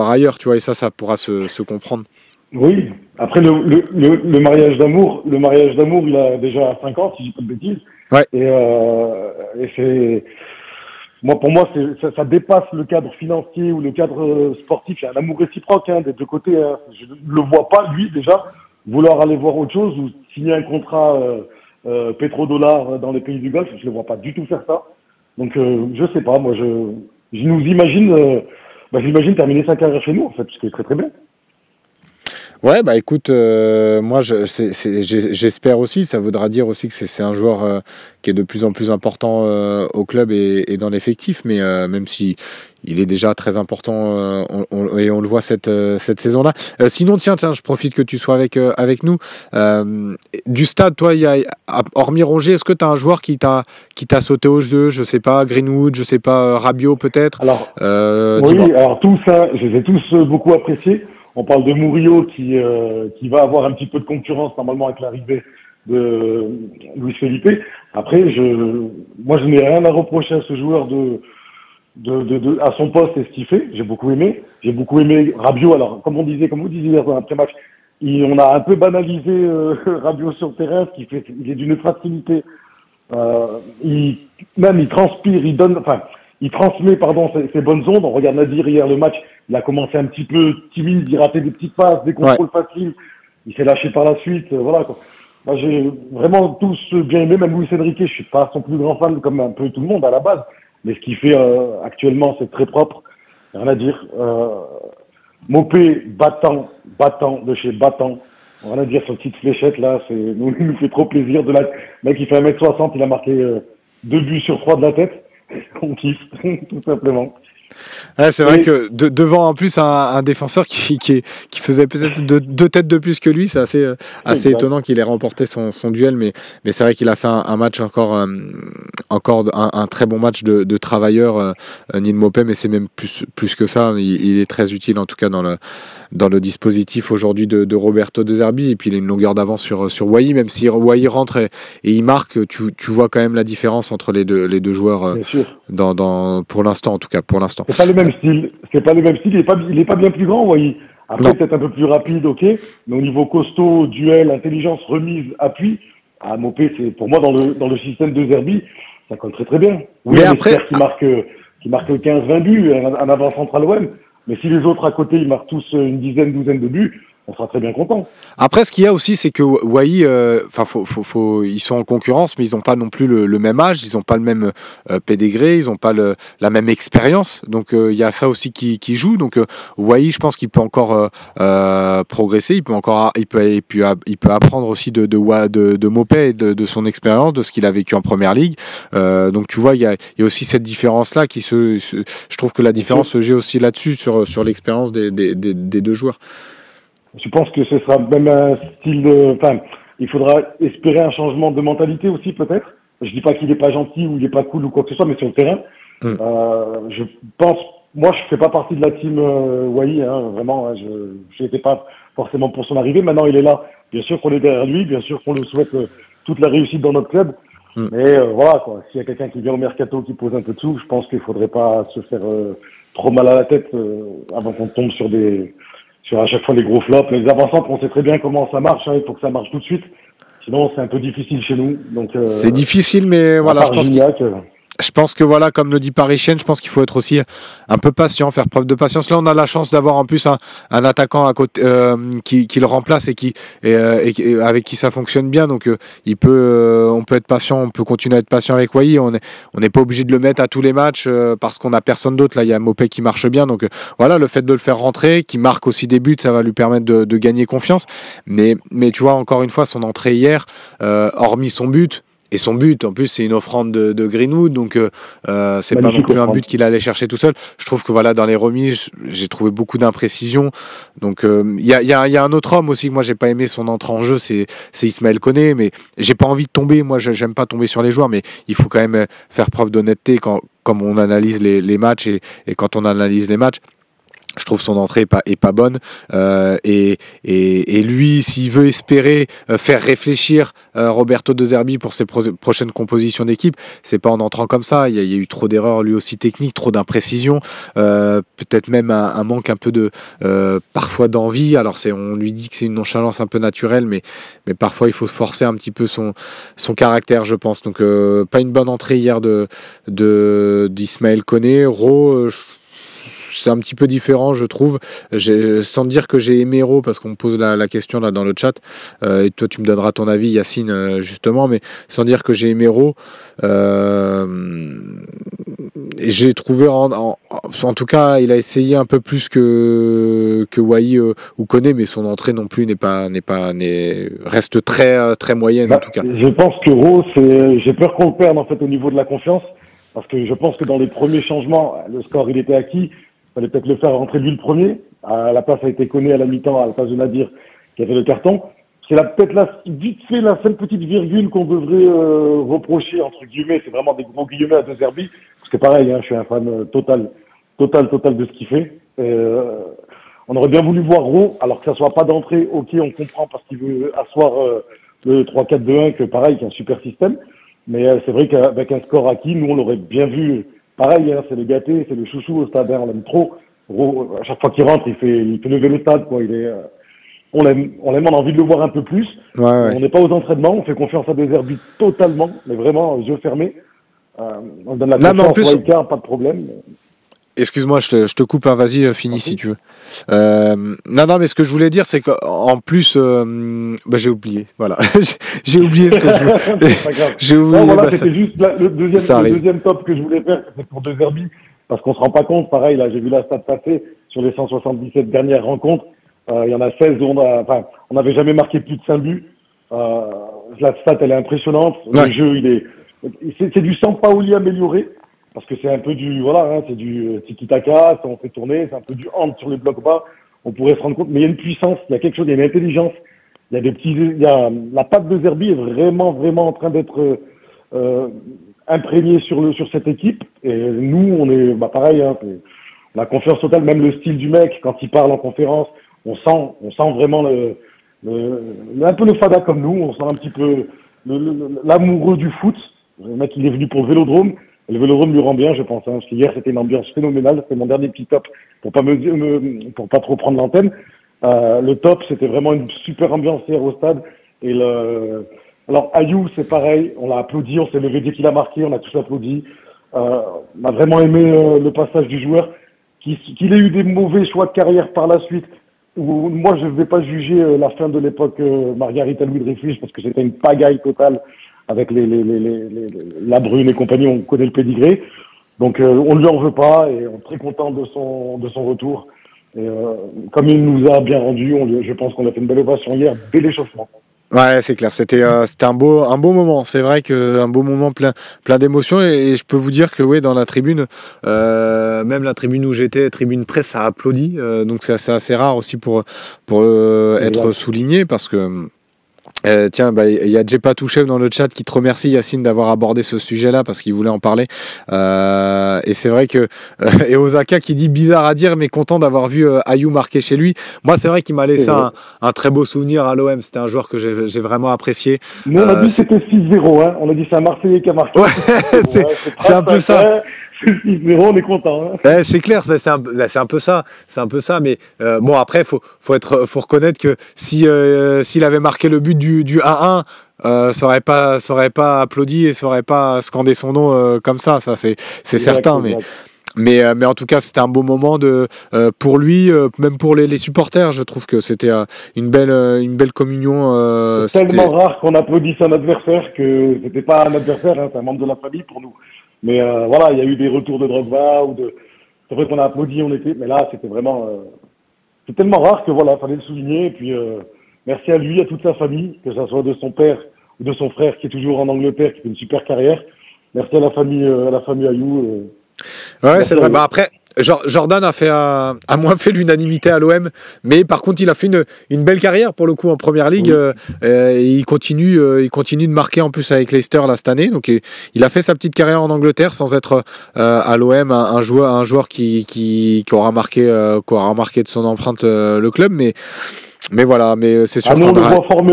ailleurs, tu vois, et ça pourra se comprendre. Oui. Après le mariage d'amour, il a déjà 5 ans, si je dis pas de bêtises. Ouais. Et c'est pour moi, ça dépasse le cadre financier ou le cadre sportif. Il y a un amour réciproque des deux côtés. Hein. Je ne le vois pas, lui, déjà, vouloir aller voir autre chose ou signer un contrat pétrodollar dans les pays du Golfe. Je ne le vois pas du tout faire ça. Donc, je sais pas. Moi, je nous imagine, j'imagine terminer sa carrière chez nous, en fait, ce qui est très très bien. Ouais, bah écoute, moi j'espère aussi. Ça voudra dire aussi que c'est un joueur qui est de plus en plus important au club et dans l'effectif, mais même si il est déjà très important et on le voit cette saison-là. Sinon, tiens, je profite que tu sois avec nous. Du stade, toi, hormis Rongier, est-ce que tu as un joueur qui t'a sauté aux yeux? Je sais pas, Greenwood, je sais pas, Rabiot peut-être. Alors, oui, alors tout ça, je les ai tous beaucoup appréciés. On parle de Murillo qui va avoir un petit peu de concurrence normalement avec l'arrivée de Luis Felipe. Après, moi je n'ai rien à reprocher à ce joueur à son poste et ce qu'il fait. J'ai beaucoup aimé Rabiot. Alors, comme vous disiez hier dans l'après-match, on a un peu banalisé Rabiot sur le terrain, ce qui fait qu'il est d'une facilité. Il transpire, il transmet ses bonnes ondes. On regarde Nadir hier le match, il a commencé un petit peu timide, il ratait des petites passes, des contrôles faciles, il s'est lâché par la suite, voilà quoi. Moi j'ai vraiment tous bien aimé, même Luis Enrique, je suis pas son plus grand fan comme un peu tout le monde à la base, mais ce qu'il fait actuellement c'est très propre, rien à dire. Mopé, battant de chez battant, rien à dire sur petite fléchette là, nous fait trop plaisir. Le mec il fait 1m60, il a marqué 2 buts sur 3 de la tête. On kiffe, tout simplement. Ouais, c'est vrai que devant en plus un défenseur qui faisait peut-être deux têtes de plus que lui, c'est assez étonnant qu'il ait remporté son duel, mais c'est vrai qu'il a fait un match encore un très bon match de travailleur, Neil Maupay, mais c'est même plus que ça. Il est très utile en tout cas dans le dispositif aujourd'hui de Roberto De Zerbi, et puis il a une longueur d'avance sur Wai, même si Wai rentre et il marque, tu vois quand même la différence entre les deux joueurs pour l'instant, en tout cas pour l'instant. C'est pas le même style, il est pas bien plus grand, Wai. Après peut-être un peu plus rapide, ok, mais au niveau costaud, duel, intelligence, remise, appui, Maupay, c'est pour moi dans le système De Zerbi, ça colle très très bien. Oui, mais après qui marque 15-20 buts, un avant-central OM. Mais si les autres à côté, ils marquent tous une douzaine de buts, on sera très bien content. Après, ce qu'il y a aussi, c'est que Wai, ils sont en concurrence, mais ils n'ont pas non plus le même âge, ils n'ont pas le même pédigré, ils n'ont pas la même expérience. Donc, il y a ça aussi qui joue. Donc, Wai, je pense qu'il peut encore progresser, il peut apprendre aussi de Mopé et de son expérience, de ce qu'il a vécu en première ligue. Donc, tu vois, il y a aussi cette différence-là je trouve que la différence se joue aussi là-dessus, sur l'expérience des deux joueurs. Je pense que ce sera même un style il faudra espérer un changement de mentalité aussi, peut-être. Je dis pas qu'il est pas gentil ou il est pas cool ou quoi que ce soit, mais sur le terrain, je pense, moi, je fais pas partie de la team Wai, vraiment, je n'étais pas forcément pour son arrivée. Maintenant, il est là. Bien sûr qu'on est derrière lui, bien sûr qu'on lui souhaite toute la réussite dans notre club. Mais voilà, quoi. S'il y a quelqu'un qui vient au mercato, qui pose un peu de sous, je pense qu'il faudrait pas se faire trop mal à la tête avant qu'on tombe sur à chaque fois les gros flops. Les avant-centres, on sait très bien comment ça marche, il faut que ça marche tout de suite. Sinon, c'est un peu difficile chez nous. Donc, c'est difficile, mais voilà, je pense que voilà, comme le dit Paris-Chien, je pense qu'il faut être aussi un peu patient, faire preuve de patience. Là, on a la chance d'avoir en plus un attaquant à côté qui le remplace et avec qui ça fonctionne bien. Donc, on peut être patient, on peut continuer à être patient avec Wai. On n'est pas obligé de le mettre à tous les matchs parce qu'on a personne d'autre. Là, il y a Mopé qui marche bien. Donc, voilà, le fait de le faire rentrer, qui marque aussi des buts, ça va lui permettre de gagner confiance. Mais tu vois, encore une fois, son entrée hier, hormis son but. Et son but, en plus, c'est une offrande de Greenwood, donc c'est pas non plus un but qu'il allait chercher tout seul. Je trouve que voilà, dans les remises, j'ai trouvé beaucoup d'imprécisions. Donc il y a un autre homme aussi que moi j'ai pas aimé son entrée en jeu, c'est Ismaël Koné, mais j'ai pas envie de tomber. Moi, j'aime pas tomber sur les joueurs, mais il faut quand même faire preuve d'honnêteté comme on analyse les matchs et quand on analyse les matchs. Je trouve son entrée est pas bonne et lui, s'il veut espérer faire réfléchir Roberto De Zerbi pour ses prochaines compositions d'équipe, c'est pas en entrant comme ça. Il y a eu trop d'erreurs lui aussi techniques, trop d'imprécisions, peut-être même un manque un peu de parfois d'envie. Alors on lui dit que c'est une nonchalance un peu naturelle, mais parfois il faut forcer un petit peu son caractère, je pense. Donc pas une bonne entrée hier d'Ismaël Koné. C'est un petit peu différent, je trouve. Sans dire que j'ai aimé Hérault, parce qu'on me pose la question là dans le chat, et toi tu me donneras ton avis, Yacine, justement, mais sans dire que j'ai aimé Hérault, j'ai trouvé, en tout cas, il a essayé un peu plus que Wai ou Koné, mais son entrée non plus reste très très moyenne en tout cas. Je pense que Hérault, j'ai peur qu'on le perde en fait au niveau de la confiance, parce que je pense que dans les premiers changements, le score il était acquis. Il fallait peut-être le faire rentrer lui le premier. La place a été Koné à la mi-temps, à la place de Nadir, qui a fait le carton. C'est peut-être vite fait la seule petite virgule qu'on devrait reprocher, entre guillemets. C'est vraiment des gros guillemets à De Zerbi. Parce que pareil, je suis un fan total de ce qu'il fait. On aurait bien voulu voir Rowe, alors que ça soit pas d'entrée. Ok, on comprend parce qu'il veut asseoir le 3-4-2-1, que pareil, qui est un super système. Mais c'est vrai qu'avec un score acquis, nous, on l'aurait bien vu. Pareil, c'est le gâté, c'est le chouchou au stade, on l'aime trop. À chaque fois qu'il rentre, il fait lever le stade, quoi. On l'aime, on a envie de le voir un peu plus. Ouais. On n'est pas aux entraînements, on fait confiance à De Zerbi totalement, mais vraiment, yeux fermés. On donne la confiance au Wildcard, pas de problème. Excuse-moi, je te coupe, vas-y, finis si tu veux. Non, mais ce que je voulais dire, c'est qu'en plus, j'ai oublié, voilà. J'ai oublié ce que je voulais. J'ai oublié. Non, voilà, c'était juste le deuxième top que je voulais faire, c'était pour De Zerbi, parce qu'on se rend pas compte, pareil, là, j'ai vu la stat passer, sur les 177 dernières rencontres, il y en a 16 où on n'avait jamais marqué plus de 5 buts. La stat, elle est impressionnante. Ouais. Le jeu, c'est du Sampaoli amélioré. Parce que c'est un peu c'est du tiki-taka, on fait tourner, c'est un peu du hand sur les blocs bas. On pourrait se rendre compte, mais il y a une puissance, il y a quelque chose, il y a une intelligence. La patte de Zerbi est vraiment, vraiment en train d'être imprégnée sur cette équipe. Et nous, on est, pareil, on a confiance totale, même le style du mec, quand il parle en conférence, on sent vraiment un peu le fada comme nous, on sent un petit peu l'amoureux du foot. Le mec, il est venu pour le Vélodrome. Le Vélodrome lui rend bien, je pense, parce qu'hier, c'était une ambiance phénoménale. C'était mon dernier petit top pour pas trop prendre l'antenne. Le top, c'était vraiment une super ambiance hier au stade. Alors, Ayou, c'est pareil. On l'a applaudi, on s'est levé dès qu'il a marqué, on a tous applaudi. On a vraiment aimé le passage du joueur. Qu'il ait eu des mauvais choix de carrière par la suite, moi, je ne vais pas juger la fin de l'époque Margarita Louis Dreyfus parce que c'était une pagaille totale avec la Brune et compagnie. On connaît le pédigré. Donc, on ne lui en veut pas et on est très content de son retour. Et, comme il nous a bien rendu, je pense qu'on a fait une belle ovation hier dès l'échauffement. Ouais, c'est clair. C'était un beau moment. C'est vrai que un beau moment plein d'émotions. Et je peux vous dire que oui, dans la tribune, même la tribune où j'étais, tribune presse, ça a applaudi. Donc c'est assez rare aussi pour être souligné parce que. Tiens, il y a Jepa Touchev dans le chat qui te remercie, Yacine, d'avoir abordé ce sujet-là parce qu'il voulait en parler. Et c'est vrai que et Osaka qui dit bizarre à dire, mais content d'avoir vu Ayou marquer chez lui. Moi, c'est vrai qu'il m'a laissé un très beau souvenir à l'OM. C'était un joueur que j'ai vraiment apprécié. Nous, on a dit que c'était 6-0. Hein. On a dit c'est un Marseillais qui a marqué. Ouais, c'est un peu ça. 6-0, on est content. Hein. C'est clair, c'est un peu ça. C'est un peu ça. Mais bon, après, faut reconnaître que s'il avait marqué le but du 1-1, ça aurait pas applaudi et ça aurait pas scandé son nom comme ça. Ça, c'est certain. Mais en tout cas, c'était un beau moment pour lui, même pour les supporters. Je trouve que c'était une belle communion. C'est tellement rare qu'on applaudisse un adversaire que c'était pas un adversaire, hein, c'est un membre de la famille pour nous. Mais voilà, il y a eu des retours de Drogba c'est vrai qu'on a applaudi, mais là c'était vraiment c'est tellement rare que voilà, fallait le souligner. Et puis merci à lui, à toute sa famille, que ça soit de son père ou de son frère qui est toujours en Angleterre, qui fait une super carrière. Merci à la famille Ayou. Ouais, c'est vrai. Après, Jordan a moins fait l'unanimité à l'OM, mais par contre, il a fait une belle carrière pour le coup en première ligue. Oui. Et il continue de marquer en plus avec Leicester là cette année. Donc, il a fait sa petite carrière en Angleterre sans être à l'OM un joueur qui aura marqué de son empreinte le club, mais voilà, mais c'est sûr qu'on on le voit formé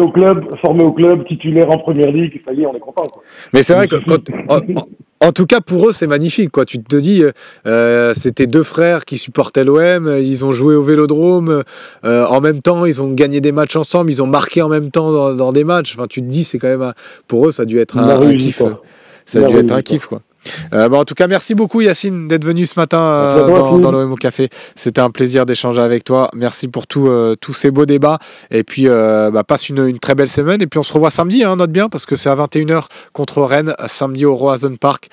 au club, titulaire en première ligue, ça y est, on est content. Quoi. Mais c'est vrai que en tout cas, pour eux, c'est magnifique, quoi. Tu te dis, c'était deux frères qui supportaient l'OM, ils ont joué au Vélodrome, en même temps, ils ont gagné des matchs ensemble, ils ont marqué en même temps dans des matchs. Enfin, tu te dis, c'est quand même, pour eux, ça a dû être un kiff. Ça a dû être un kiff, quoi. En tout cas, merci beaucoup Yacine d'être venu ce matin dans l'OM au Café. C'était un plaisir d'échanger avec toi. Merci pour tous ces beaux débats. Et puis, passe une très belle semaine. Et puis, on se revoit samedi, note bien, parce que c'est à 21h contre Rennes, samedi au Roazhon Park,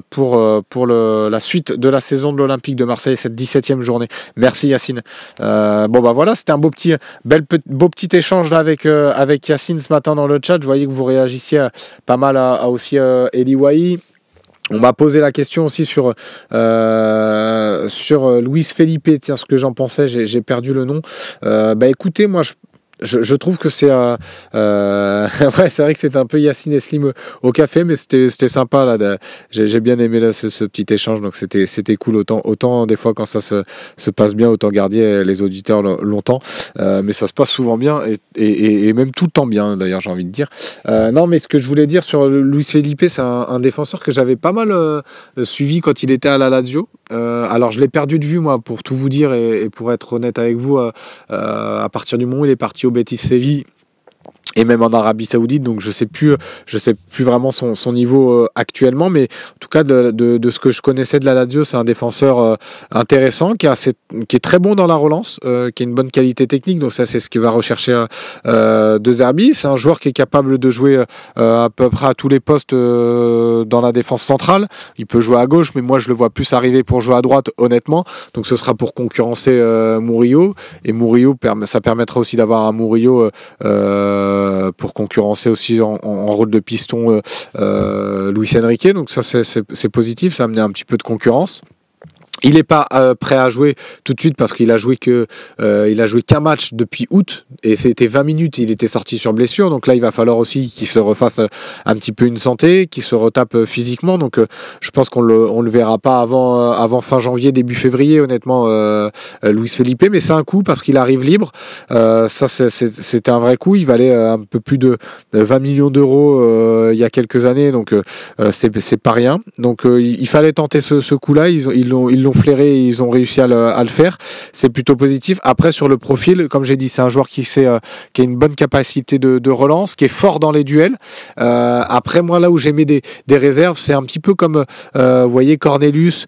pour la suite de la saison de l'Olympique de Marseille, cette 17e journée. Merci Yacine. Voilà, c'était un beau petit échange là avec Yacine ce matin dans le chat. Je voyais que vous réagissiez pas mal à aussi Eli Wahi. On m'a posé la question aussi sur Luis Felipe, tiens, ce que j'en pensais, j'ai perdu le nom. Écoutez, moi, je trouve que c'est ouais, c'est vrai que c'était un peu Yacine et Slim au café, mais c'était sympa là. J'ai bien aimé là, ce petit échange, donc c'était cool. Autant des fois quand ça se passe bien, autant garder les auditeurs longtemps, mais ça se passe souvent bien et même tout le temps bien d'ailleurs, j'ai envie de dire. Non, mais ce que je voulais dire sur Luis Felipe, c'est un défenseur que j'avais pas mal suivi quand il était à la Lazio. Alors je l'ai perdu de vue moi, pour tout vous dire et pour être honnête avec vous, à partir du moment où il est parti au Betis Séville et même en Arabie Saoudite, donc je sais plus vraiment son niveau actuellement, mais en tout cas de ce que je connaissais de la Lazio, c'est un défenseur intéressant, qui est très bon dans la relance, qui a une bonne qualité technique, donc ça c'est ce qu'il va rechercher De Zerbi. C'est un joueur qui est capable de jouer à peu près à tous les postes dans la défense centrale. Il peut jouer à gauche, mais moi je le vois plus arriver pour jouer à droite, honnêtement, donc ce sera pour concurrencer Murillo, et Murillo, ça permettra aussi d'avoir un Murillo pour concurrencer aussi en rôle de piston Luis Enrique, donc ça c'est positif, ça a amené un petit peu de concurrence. Il n'est pas prêt à jouer tout de suite parce qu'il a joué qu'un match depuis août et c'était 20 minutes, il était sorti sur blessure, donc là il va falloir aussi qu'il se refasse un petit peu une santé, qu'il se retape physiquement, donc je pense qu'on le verra pas avant fin janvier, début février honnêtement, Luis Felipe, mais c'est un coup parce qu'il arrive libre, ça c'était un vrai coup, il valait un peu plus de 20 millions d'euros il y a quelques années, donc c'est pas rien, donc il fallait tenter ce coup-là, ils ils l'ont flairé et ils ont réussi à le faire. C'est plutôt positif. Après, sur le profil, comme j'ai dit, c'est un joueur qui a une bonne capacité de relance, qui est fort dans les duels. Après, moi, là où j'ai mis des réserves, c'est un petit peu comme, vous voyez, Cornelius,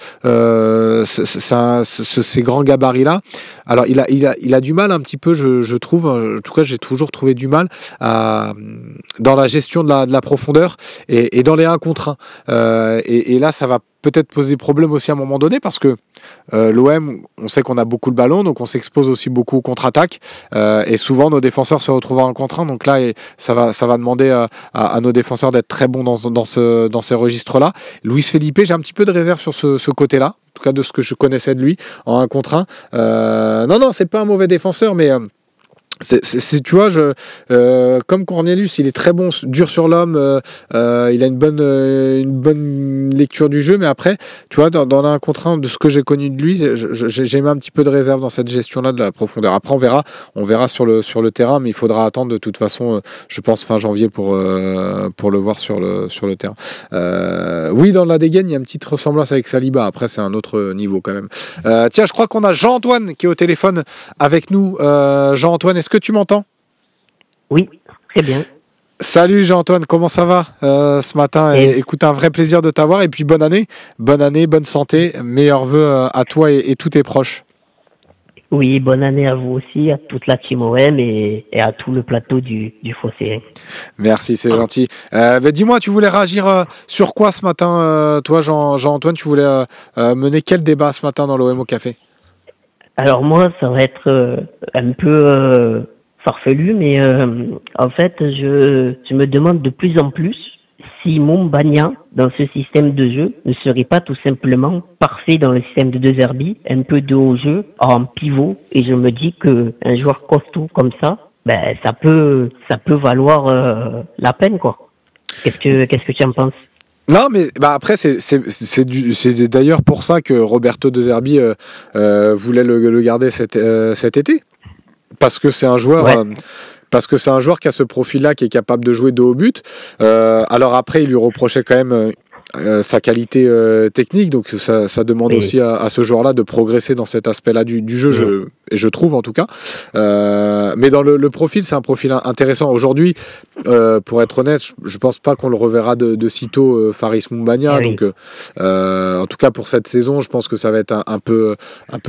ces grands gabarits-là. Alors, il a du mal un petit peu, je trouve. En tout cas, j'ai toujours trouvé du mal dans la gestion de la profondeur et dans les 1 contre 1. Et là, ça va peut-être poser problème aussi à un moment donné parce que l'OM, on sait qu'on a beaucoup de ballons, donc on s'expose aussi beaucoup aux contre-attaques et souvent nos défenseurs se retrouvent en 1 contre 1, donc là ça va demander à nos défenseurs d'être très bons dans ces registres-là. Luis Felipe, j'ai un petit peu de réserve sur ce côté-là, en tout cas de ce que je connaissais de lui en 1 contre 1. Non, c'est pas un mauvais défenseur, mais tu vois, comme Cornelius, il est très bon, dur sur l'homme, il a une bonne lecture du jeu, mais après, tu vois, dans l'un contre un de ce que j'ai connu de lui, j'ai mis un petit peu de réserve dans cette gestion-là de la profondeur. Après, on verra sur le terrain, mais il faudra attendre de toute façon, je pense, fin janvier pour le voir sur le terrain. Oui, dans la dégaine, il y a une petite ressemblance avec Saliba. Après, c'est un autre niveau quand même. Tiens, je crois qu'on a Jean-Antoine qui est au téléphone avec nous. Jean-Antoine, est-ce que tu m'entends? Oui, très bien. Salut Jean-Antoine, comment ça va ce matin? Écoute, un vrai plaisir de t'avoir et puis bonne année, bonne santé, meilleurs vœux à toi et tous tes proches. Oui, bonne année à vous aussi, à toute la team OM et à tout le plateau du Fossé. Merci, c'est gentil. Dis-moi, tu voulais réagir sur quoi ce matin, toi Jean-Antoine, tu voulais mener quel débat ce matin dans l'OM au café? Alors moi, ça va être un peu farfelu, mais en fait, je me demande de plus en plus si Mombagna, dans ce système de jeu, ne serait pas tout simplement parfait dans le système de 2 RB, un peu de haut jeu, en pivot, et je me dis que un joueur costaud comme ça, ben ça peut valoir la peine, quoi. Qu'est-ce que tu en penses? Non, mais après, c'est d'ailleurs pour ça que Roberto De Zerbi voulait le garder cet été. Parce que c'est un joueur. Ouais. Parce que c'est un joueur qui a ce profil-là, qui est capable de jouer de haut but. Alors après, il lui reprochait quand même sa qualité technique, donc ça demande aussi à ce joueur-là de progresser dans cet aspect-là du jeu, je trouve en tout cas. Mais dans le profil, c'est un profil intéressant. Aujourd'hui, pour être honnête, je pense pas qu'on le reverra de sitôt Faris Moumbagna. Donc, en tout cas pour cette saison, je pense que ça va être un peu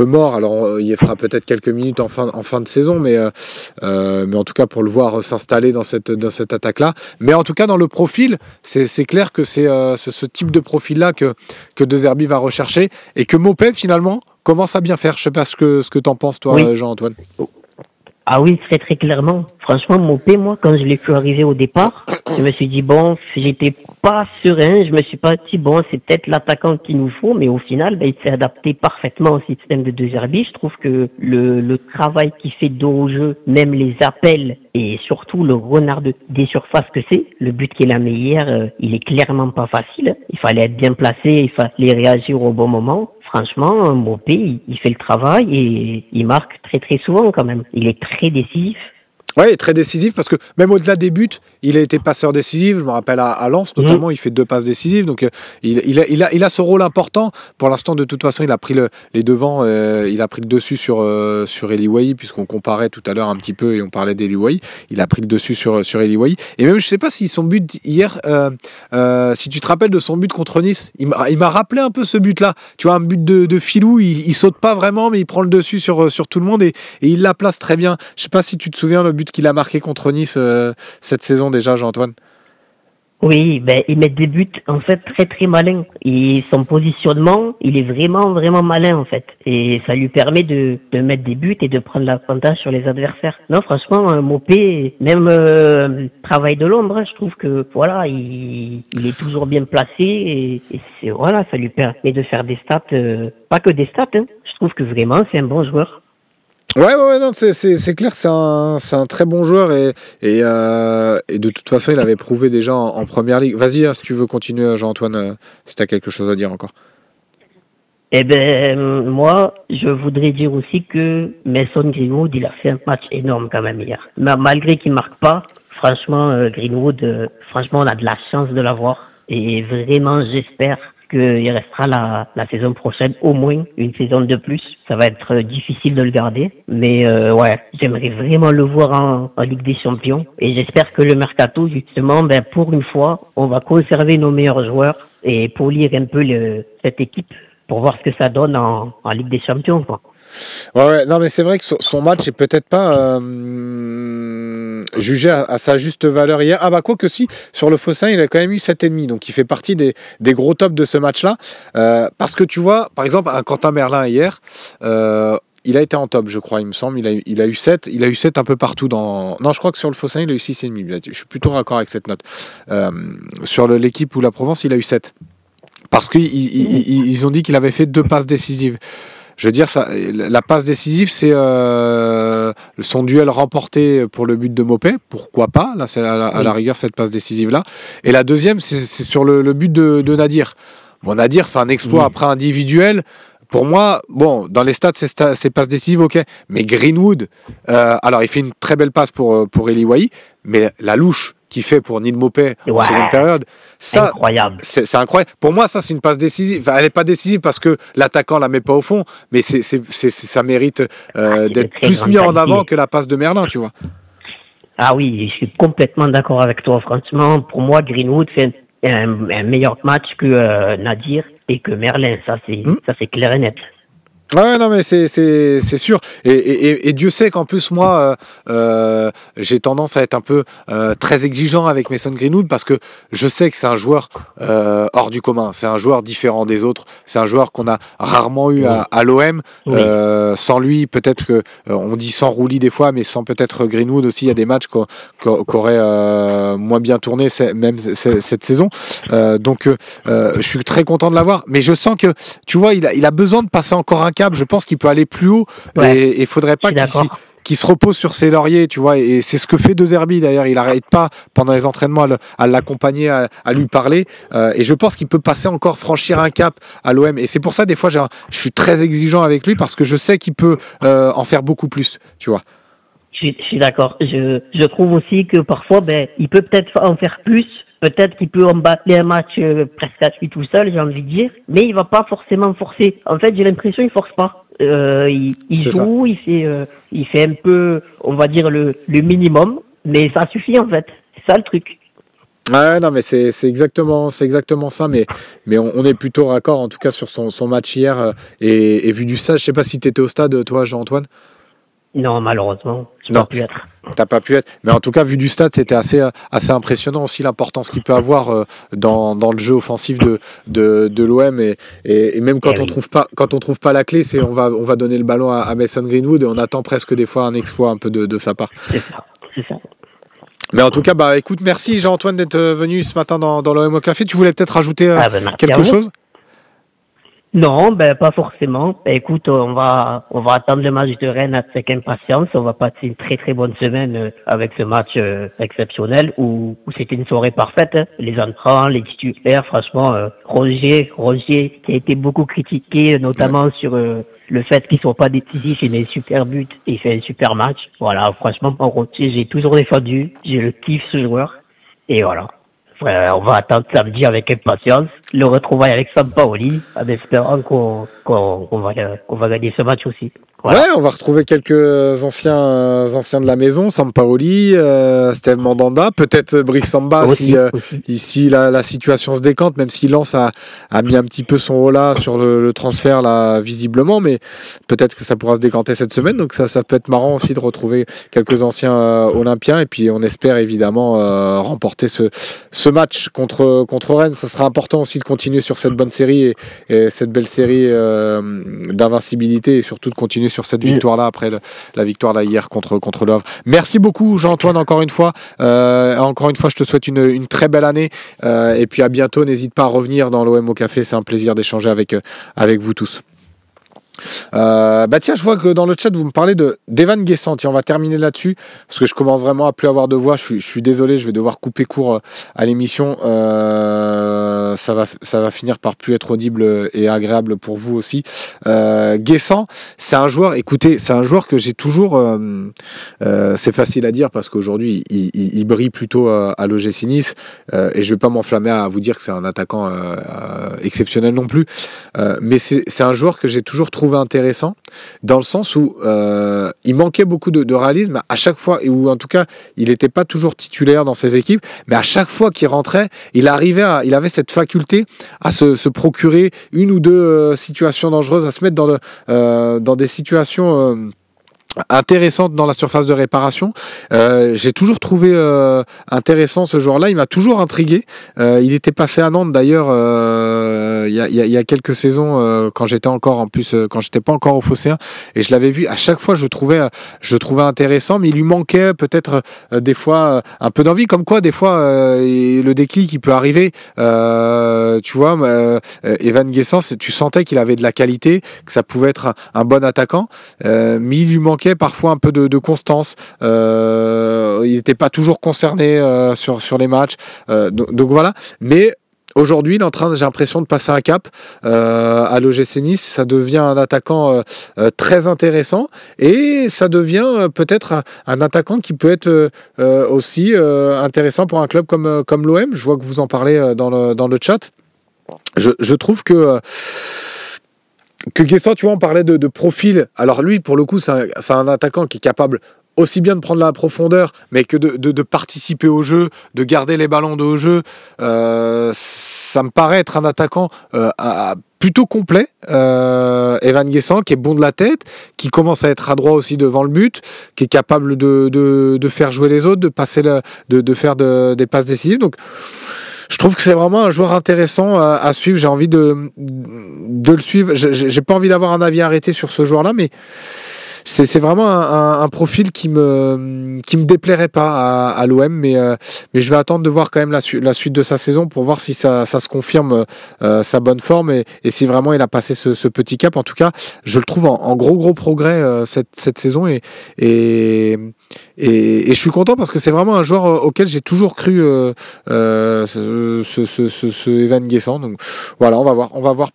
mort. Alors il fera peut-être quelques minutes en fin de saison, mais en tout cas pour le voir s'installer dans cette attaque-là. Mais en tout cas dans le profil, c'est clair que c'est ce type de profil-là que De Zerbi va rechercher et que Mopé finalement commence à bien faire. Je sais pas ce que t'en penses toi, Jean-Antoine. Ah oui, très très clairement. Franchement, Mopé, moi, quand je l'ai vu arriver au départ, je me suis dit, bon, j'étais pas serein, je me suis pas dit, bon, c'est peut-être l'attaquant qu'il nous faut, mais au final, il s'est adapté parfaitement au système de De Zerbi. Je trouve que le travail qu'il fait dos au jeu, même les appels et surtout le renard des surfaces que c'est, le but qu'il a mis hier, il est clairement pas facile. Il fallait être bien placé, il fallait réagir au bon moment. Franchement, Mopé, il fait le travail et il marque très très souvent quand même. Il est très décisif. Oui, très décisif parce que même au-delà des buts, il a été passeur décisif. Je me rappelle à Lens notamment, il fait 2 passes décisives. Donc il a ce rôle important. Pour l'instant, de toute façon, il a pris les devants, il a pris le dessus sur Eli Wahi, puisqu'on comparait tout à l'heure un petit peu et on parlait d'Eli Wahi. Il a pris le dessus sur Eli Wahi. Et même, je sais pas si son but hier, si tu te rappelles de son but contre Nice, il m'a rappelé un peu ce but-là. Tu vois, un but de filou, il saute pas vraiment, mais il prend le dessus sur tout le monde et il la place très bien. Je sais pas si tu te souviens le but qu'il a marqué contre Nice cette saison déjà, Jean-Antoine. Oui, il met des buts en fait très très malins. Et son positionnement, il est vraiment vraiment malin en fait. Et ça lui permet de mettre des buts et de prendre l'avantage sur les adversaires. Non, franchement, Mopé, même travail de l'ombre, je trouve que voilà, il est toujours bien placé et voilà, ça lui permet de faire des stats, pas que des stats. Je trouve que vraiment c'est un bon joueur. Ouais, non, c'est clair, c'est un très bon joueur et de toute façon, il avait prouvé déjà en première ligue. Vas-y, si tu veux continuer, Jean-Antoine, si tu as quelque chose à dire encore. Moi, je voudrais dire aussi que Mason Greenwood, il a fait un match énorme quand même hier. Malgré qu'il marque pas, franchement, Greenwood, franchement, on a de la chance de l'avoir. Et vraiment, j'espère qu'il restera la saison prochaine, au moins une saison de plus. Ça va être difficile de le garder. Mais ouais, j'aimerais vraiment le voir en Ligue des Champions. Et j'espère que le mercato, justement, pour une fois, on va conserver nos meilleurs joueurs et polir un peu cette équipe pour voir ce que ça donne en Ligue des Champions, quoi. Ouais, non, mais c'est vrai que son match est peut-être pas jugé à sa juste valeur hier. Ah bah quoi que si, sur le Fossin, il a quand même eu 7,5, donc il fait partie des gros tops de ce match-là. Parce que tu vois, par exemple, un Quentin Merlin hier, il a été en top, je crois, il me semble. Il a eu 7. Il a eu 7 un peu partout dans... Non, je crois que sur le Fossin, il a eu 6,5. Je suis plutôt raccord avec cette note. Sur l'équipe ou la Provence, il a eu 7. Parce qu'ils ont dit qu'il avait fait 2 passes décisives. Je veux dire, la passe décisive, c'est son duel remporté pour le but de Mopé. Pourquoi pas? Là, c'est à la rigueur, cette passe décisive-là. Et la deuxième, c'est sur le but de Nadir. Bon, Nadir fait un exploit après individuel. Pour moi, bon, dans les stats, c'est passes décisives, ok. Mais Greenwood, alors il fait une très belle passe pour Eli Wahi, mais la louche qu'il fait pour Neil Maupay en seconde période, ça, incroyable. C'est incroyable. Pour moi, ça, c'est une passe décisive. Enfin, elle n'est pas décisive parce que l'attaquant la met pas au fond, mais ça mérite d'être plus mis en avant que la passe de Merlin, tu vois. Ah oui, je suis complètement d'accord avec toi. Franchement, pour moi, Greenwood fait un meilleur match que Nadir et que Merlin. Ça, c'est clair et net. Ouais, non, mais c'est sûr. Et Dieu sait qu'en plus, moi, j'ai tendance à être un peu très exigeant avec Mason Greenwood parce que je sais que c'est un joueur hors du commun. C'est un joueur différent des autres. C'est un joueur qu'on a rarement eu à l'OM. Oui. Sans lui, peut-être que, on dit sans Rouli des fois, mais sans peut-être Greenwood aussi, il y a des matchs qu'aurait moins bien tourné même cette saison. Donc, je suis très content de l'avoir. Mais je sens que, tu vois, il a besoin de passer encore un cap. Je pense qu'il peut aller plus haut et il faudrait pas qu'il se repose sur ses lauriers, tu vois, et c'est ce que fait De Zerbi d'ailleurs. Il n'arrête pas pendant les entraînements à l'accompagner, à lui parler, et je pense qu'il peut passer encore, franchir un cap à l'OM, et c'est pour ça des fois je suis très exigeant avec lui parce que je sais qu'il peut en faire beaucoup plus, tu vois. Je suis d'accord. Je trouve aussi que parfois il peut peut-être en faire plus. Peut-être qu'il peut emballer un match presque à lui tout seul, j'ai envie de dire, mais il va pas forcément forcer. En fait, j'ai l'impression qu'il force pas. Il joue, il fait un peu, on va dire le minimum, mais ça suffit en fait. C'est ça le truc. Ouais, non, mais c'est exactement ça, mais on est plutôt raccord en tout cas sur son match hier et vu du stade. Je sais pas si tu étais au stade, toi, Jean-Antoine. Non, malheureusement, je n'ai pas pu être. T'as pas pu être, mais en tout cas, vu du stade, c'était assez impressionnant aussi l'importance qu'il peut avoir dans le jeu offensif de l'OM et même quand on trouve pas la clé, on va donner le ballon à Mason Greenwood et on attend presque des fois un exploit un peu de sa part. C'est ça. Mais en tout cas, écoute, merci Jean-Antoine d'être venu ce matin dans l'OM au Café. Tu voulais peut-être rajouter quelque chose? Non, pas forcément. Écoute, on va attendre le match de Rennes avec impatience. On va passer une très très bonne semaine avec ce match exceptionnel où c'était une soirée parfaite. Hein. Les entrants, les titulaires, franchement, Roger qui a été beaucoup critiqué, notamment sur le fait qu'il soit pas décisif. Il met un super but et il fait un super match. Voilà, franchement, Roger, j'ai toujours défendu. Je le kiffe ce joueur. Et voilà. On va attendre samedi avec impatience le retrouvaille avec Sampaoli en espérant qu'on va gagner ce match aussi. Voilà. Ouais, on va retrouver quelques anciens de la maison, Sampaoli, Steve Mandanda, peut-être Brice Samba si la situation se décante, même si Lens a mis un petit peu son haut là sur le transfert là visiblement, mais peut-être que ça pourra se décanter cette semaine, donc ça peut être marrant aussi de retrouver quelques anciens Olympiens et puis on espère évidemment remporter ce match contre Rennes. Ça sera important aussi de continuer sur cette bonne série et cette belle série d'invincibilité et surtout de continuer sur cette victoire-là après la victoire là hier contre Le Havre. Merci beaucoup Jean-Antoine encore une fois. Je te souhaite une très belle année et puis à bientôt. N'hésite pas à revenir dans l'OM au Café. C'est un plaisir d'échanger avec vous tous. Tiens, je vois que dans le chat vous me parlez d'Evan Guessant. Tiens, on va terminer là-dessus parce que je commence vraiment à plus avoir de voix. Je suis désolé, je vais devoir couper court à l'émission. ça va finir par plus être audible et agréable pour vous aussi. Guessant, c'est un joueur, écoutez, c'est un joueur que j'ai toujours, c'est facile à dire parce qu'aujourd'hui il brille plutôt à l'OGC Nice, et je vais pas m'enflammer à vous dire que c'est un attaquant exceptionnel non plus, mais c'est un joueur que j'ai toujours trouvé intéressant dans le sens où il manquait beaucoup de réalisme à chaque fois, ou en tout cas il n'était pas toujours titulaire dans ses équipes, mais à chaque fois qu'il rentrait, il avait cette faculté à se procurer une ou deux situations dangereuses, à se mettre dans des situations intéressante dans la surface de réparation. J'ai toujours trouvé intéressant ce joueur-là. Il m'a toujours intrigué. Il était passé à Nantes d'ailleurs il y a quelques saisons quand j'étais pas encore au Phocéen, et je l'avais vu. À chaque fois, je trouvais intéressant, mais il lui manquait peut-être des fois un peu d'envie. Comme quoi, des fois, le déclic il peut arriver. Tu vois, Evan Guessant, tu sentais qu'il avait de la qualité, que ça pouvait être un bon attaquant, mais il lui manquait parfois un peu de constance. Il n'était pas toujours concerné sur les matchs. Donc voilà. Mais aujourd'hui, il est en train, j'ai l'impression, de passer un cap à l'OGC Nice. Ça devient un attaquant très intéressant, et ça devient peut-être un attaquant qui peut être aussi intéressant pour un club comme l'OM. Je vois que vous en parlez dans le chat. Je trouve que Guessant, tu vois, on parlait de profil. Alors lui, pour le coup, c'est un attaquant qui est capable aussi bien de prendre la profondeur, mais que de participer au jeu, de garder les ballons de haut jeu. Ça me paraît être un attaquant plutôt complet, Evan Guessant, qui est bon de la tête, qui commence à être adroit aussi devant le but, qui est capable de faire jouer les autres, de faire des passes décisives. Donc je trouve que c'est vraiment un joueur intéressant à suivre. J'ai envie de le suivre. J'ai pas envie d'avoir un avis arrêté sur ce joueur-là, mais c'est vraiment un profil qui me déplairait pas à l'OM, mais je vais attendre de voir quand même la suite de sa saison pour voir si ça se confirme, sa bonne forme, et si vraiment il a passé ce petit cap. En tout cas, je le trouve en gros progrès cette saison, et je suis content parce que c'est vraiment un joueur auquel j'ai toujours cru, ce Evan Guessant. Donc voilà, on va voir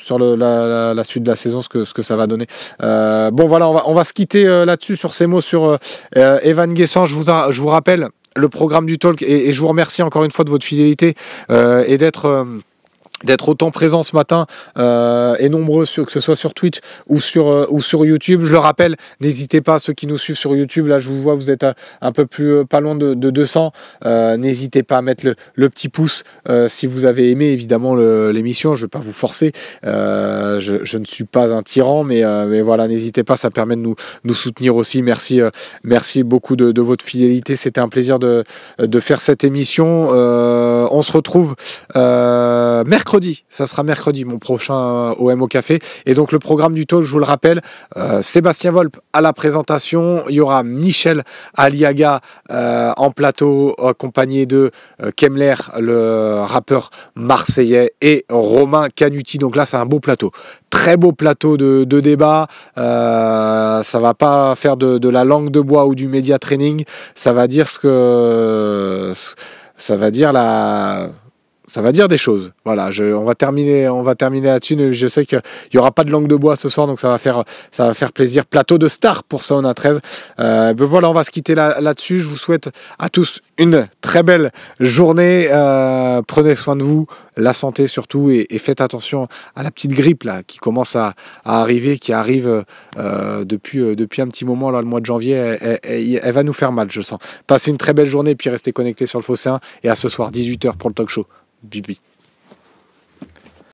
sur la suite de la saison ce que ça va donner. Bon voilà, on va se quitter là-dessus sur ces mots sur Evan Guessant. Je vous rappelle le programme du talk, et je vous remercie encore une fois de votre fidélité et d'être autant présent ce matin et nombreux, que ce soit sur Twitch ou sur YouTube. Je le rappelle, n'hésitez pas, ceux qui nous suivent sur YouTube, là je vous vois, vous êtes un peu plus pas loin de 200. N'hésitez pas à mettre le petit pouce si vous avez aimé évidemment l'émission. Je ne vais pas vous forcer, je ne suis pas un tyran, mais voilà, n'hésitez pas, ça permet de nous soutenir aussi. Merci beaucoup de votre fidélité, c'était un plaisir de faire cette émission. On se retrouve mercredi, ça sera mercredi mon prochain OM au café, et donc le programme du talk, je vous le rappelle, Sébastien Volpe à la présentation, il y aura Michel Aliaga en plateau accompagné de Kemler, le rappeur marseillais, et Romain Canuti. Donc là c'est un beau plateau, très beau plateau de débat. Ça va pas faire de la langue de bois ou du média training, ça va dire ça va dire des choses. Voilà, on va terminer là-dessus. Je sais qu'il n'y aura pas de langue de bois ce soir, donc ça va faire plaisir. Plateau de stars pour Sauna 13. Voilà, on va se quitter là-dessus. Je vous souhaite à tous une très belle journée. Prenez soin de vous, la santé surtout, et faites attention à la petite grippe là qui commence à arriver, qui arrive depuis un petit moment. Là, le mois de janvier, elle va nous faire mal, je sens. Passez une très belle journée, puis restez connectés sur le Phocéen, et à ce soir 18h pour le talk show. Bibi.